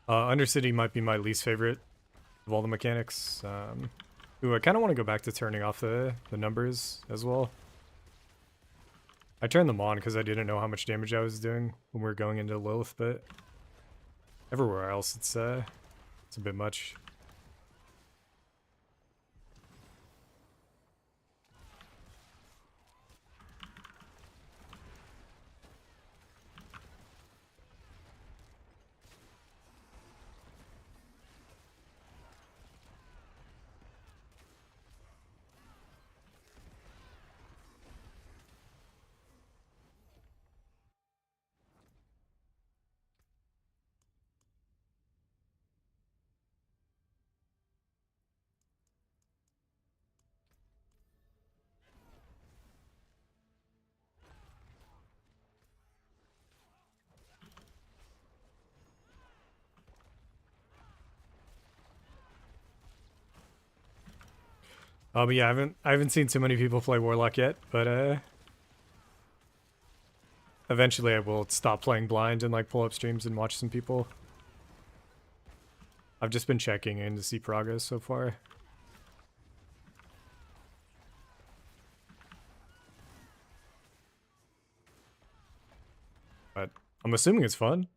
Undercity might be my least favorite of all the mechanics. Ooh, I kind of want to go back to turning off the numbers as well. I turned them on because I didn't know how much damage I was doing when we were going into Lilith, but everywhere else it's a bit much. But yeah, I haven't seen too many people play Warlock yet, but eventually I will stop playing blind and like pull up streams and watch some people. I've just been checking in to see progress so far. But I'm assuming it's fun.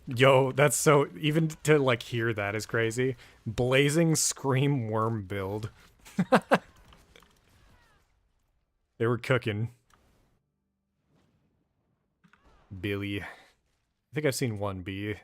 Yo, that's so... Even to, like, hear that is crazy. Blazing Scream Worm build. They were cooking. Billy. I think I've seen one B.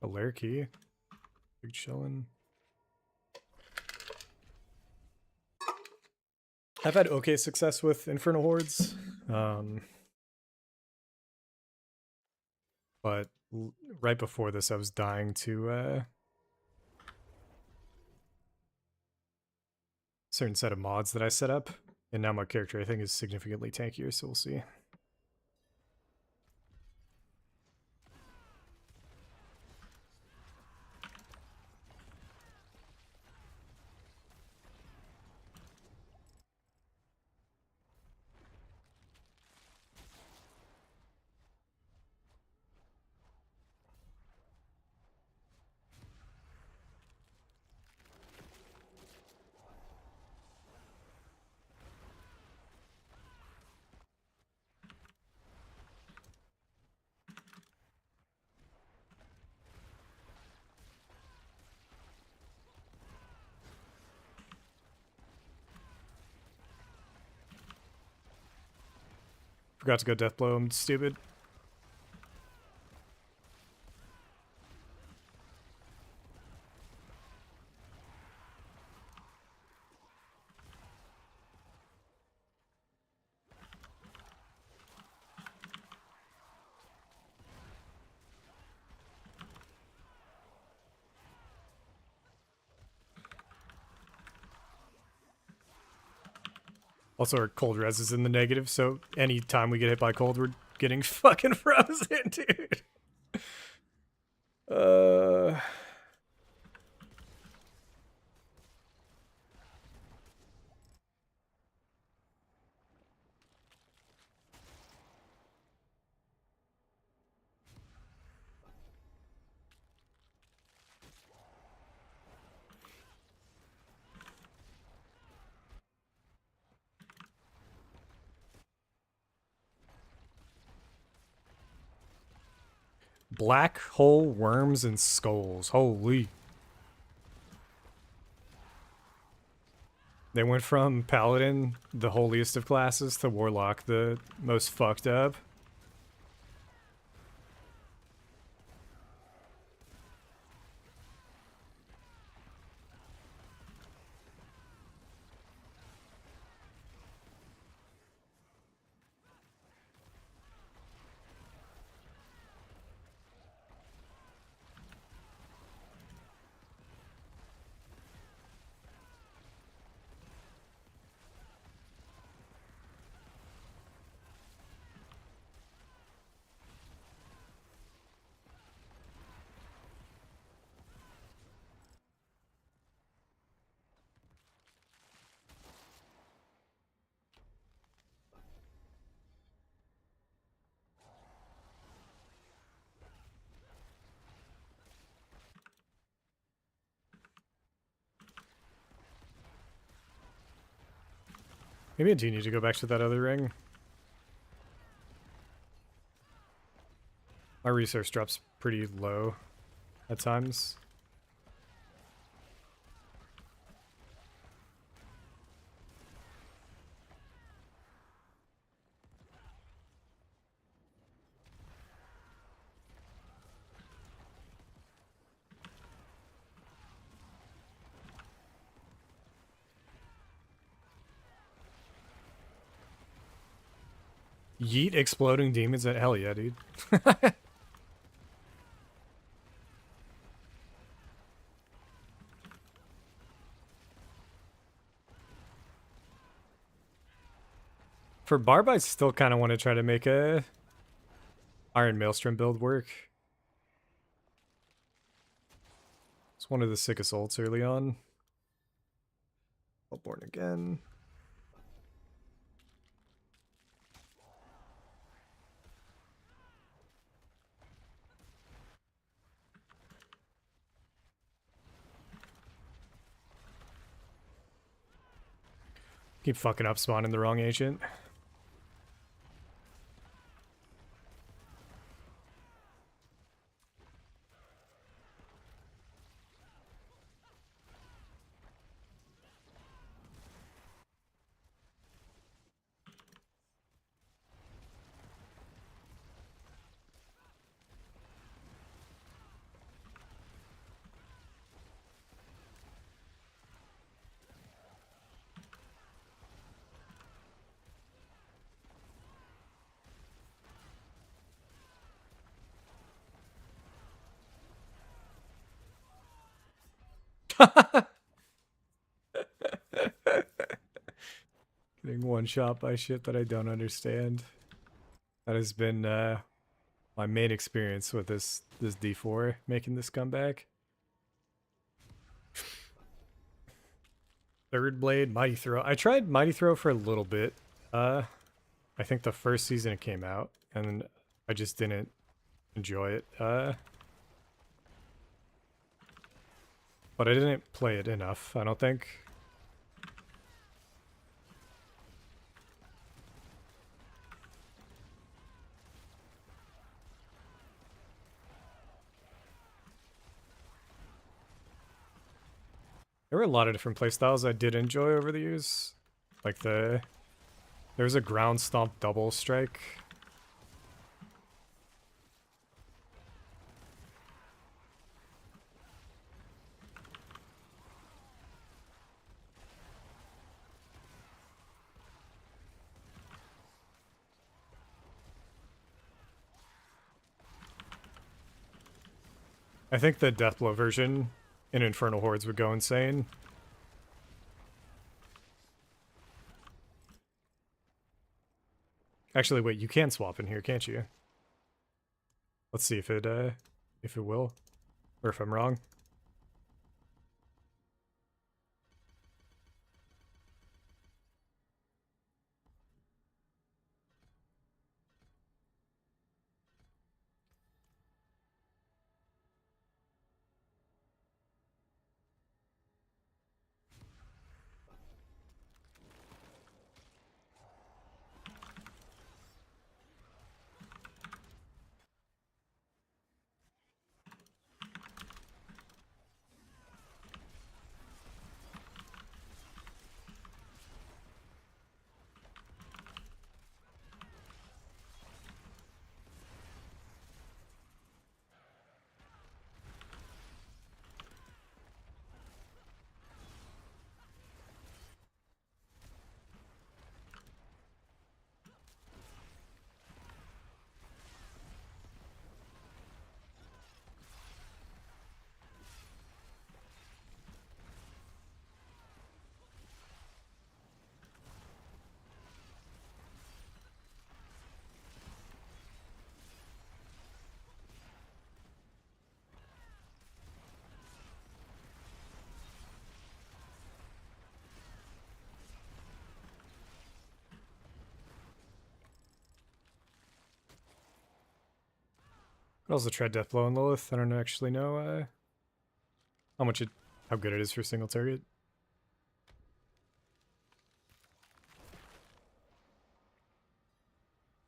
A lair key. Big chillin'. I've had okay success with Infernal Hordes. But right before this, I was dying to certain set of mods that I set up. And now my character, I think, is significantly tankier, so we'll see. Forgot to go Deathblow, I'm stupid. Also, our cold res is in the negative, so anytime we get hit by cold, we're getting fucking frozen, dude. Black hole worms and skulls. Holy. They went from Paladin, the holiest of classes, to Warlock, the most fucked up. Maybe I do need to go back to that other ring. My resource drop's pretty low at times. Yeet exploding demons at hell yeah, dude. For Barb, I still kind of want to try to make a Iron Maelstrom build work. It's one of the sickest ults early on. Born again. Keep fucking up spawning the wrong agent. Getting one shot by shit that I don't understand. That has been my main experience with this D4 making this comeback. Third Blade, Mighty Throw. I tried Mighty Throw for a little bit. I think the first season it came out, and I just didn't enjoy it. But I didn't play it enough, I don't think. There were a lot of different playstyles I did enjoy over the years. Like there was a ground stomp double strike. I think the Deathblow version in Infernal Hordes would go insane. Actually, wait, you can swap in here, can't you? Let's see if it will, or if I'm wrong. I'd also tried Deathblow on Lilith. I don't actually know how good it is for single target.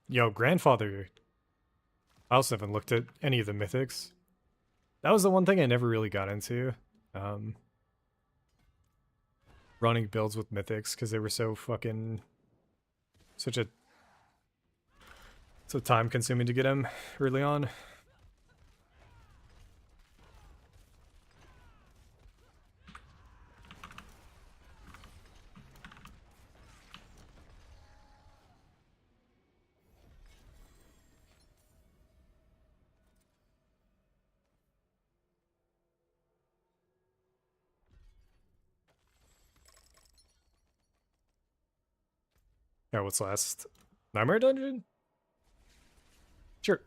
Yo, Grandfather. I also haven't looked at any of the mythics. That was the one thing I never really got into. Running builds with mythics because they were so fucking so time consuming to get them early on. Yeah, what's last? Nightmare Dungeon? Sure.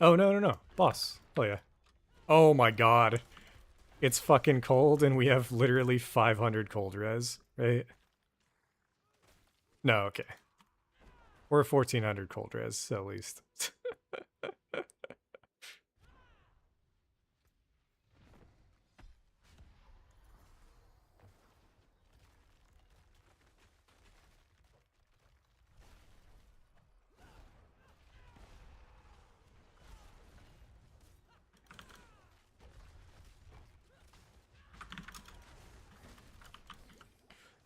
Oh, no, no, no. Boss. Oh, yeah. Oh my god. It's fucking cold and we have literally 500 cold res, right? No, okay. We're 1400 cold res, at least.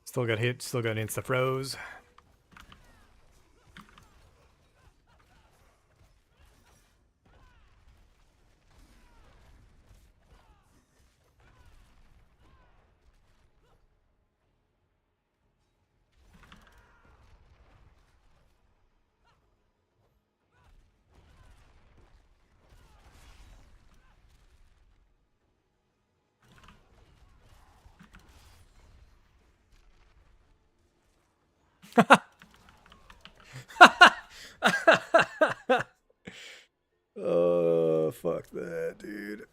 Still got hit, still got insta froze. Oh, fuck that, dude.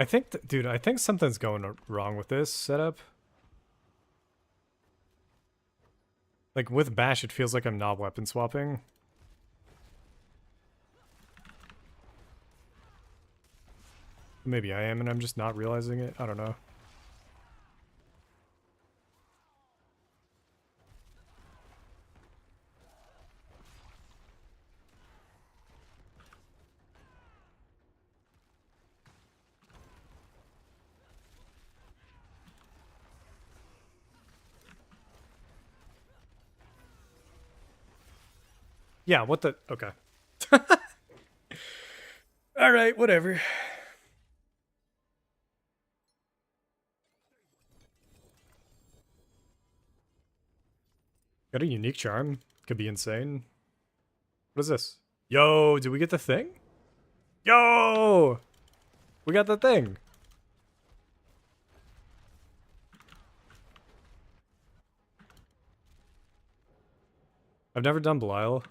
I think, dude, I think something's going wrong with this setup. Like, with Bash, it feels like I'm not weapon swapping. Maybe I am and I'm just not realizing it. I don't know. Yeah, what the... Okay. Alright, whatever. Got a unique charm. Could be insane. What is this? Yo, did we get the thing? Yo! We got the thing. I've never done Belial.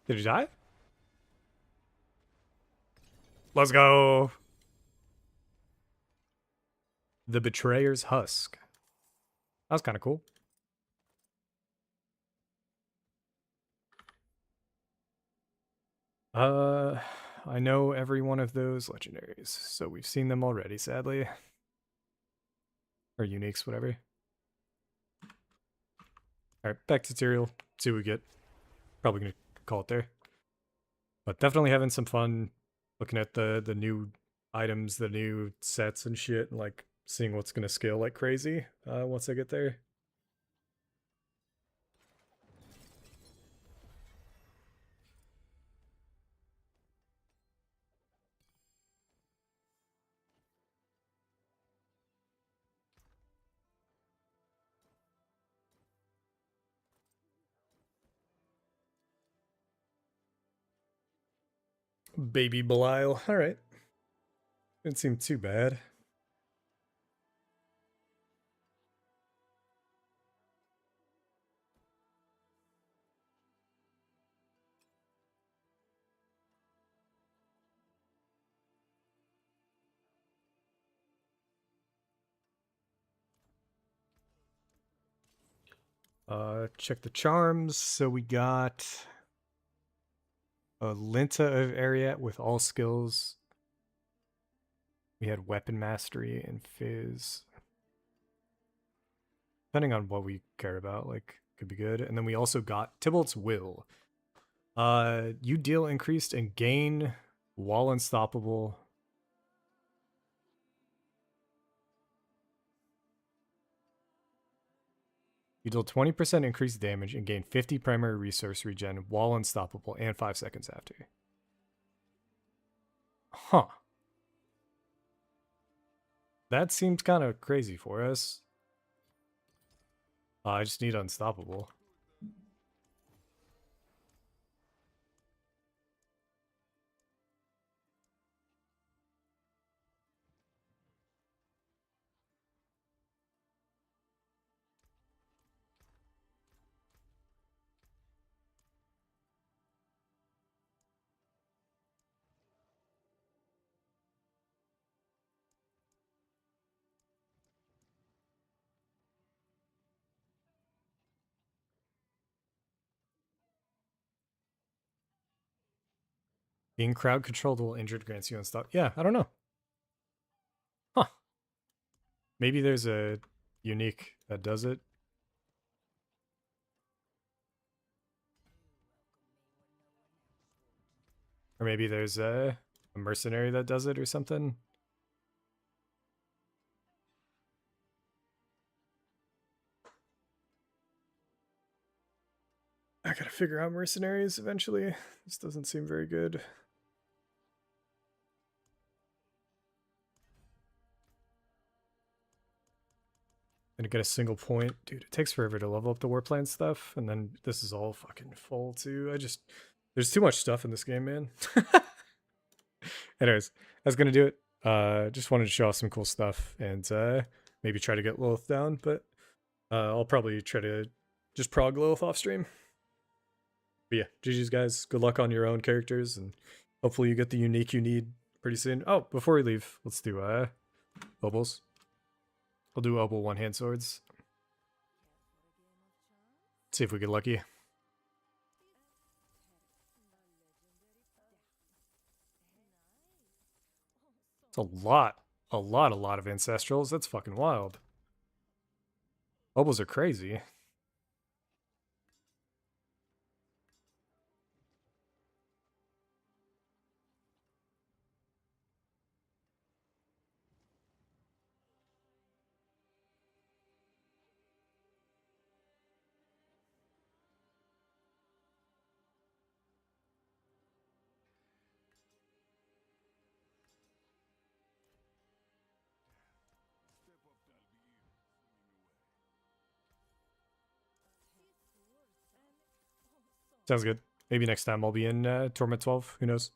Did he die? Let's go. The Betrayer's Husk. That was kind of cool. I know every one of those legendaries, so we've seen them already, sadly. Or uniques, whatever. Alright, back to tutorial. See what we get. Probably gonna call it there. But definitely having some fun looking at the new items, the new sets and shit, and like seeing what's gonna scale like crazy once I get there. Baby Belial. Alright. Didn't seem too bad. Check the charms. So we got a Linta of Arreat with all skills. We had Weapon Mastery and Fizz. Depending on what we care about, like, could be good. And then we also got Tybalt's Will. You deal increased and gain while unstoppable. You deal 20% increased damage and gain 50 primary resource regen while unstoppable and 5 seconds after. Huh. That seems kind of crazy for us. I just need unstoppable. Being crowd controlled while injured grants you unstop. Yeah, I don't know. Huh. Maybe there's a unique that does it. Or maybe there's a mercenary that does it or something. I gotta figure out mercenaries eventually. This doesn't seem very good. Gonna get a single point. Dude, it takes forever to level up the warplan stuff, and then this is all fucking full too. There's too much stuff in this game, man. Anyways, I was gonna do it. Just wanted to show off some cool stuff and maybe try to get Lilith down, but I'll probably try to just prog Lilith off stream. But yeah, GG's guys. Good luck on your own characters, and hopefully you get the unique you need pretty soon. Oh, before we leave, let's do Obels. I'll do Obel one-hand swords. See if we get lucky. It's a lot of ancestrals. That's fucking wild. Obels are crazy. Sounds good. Maybe next time I'll be in Torment 12. Who knows?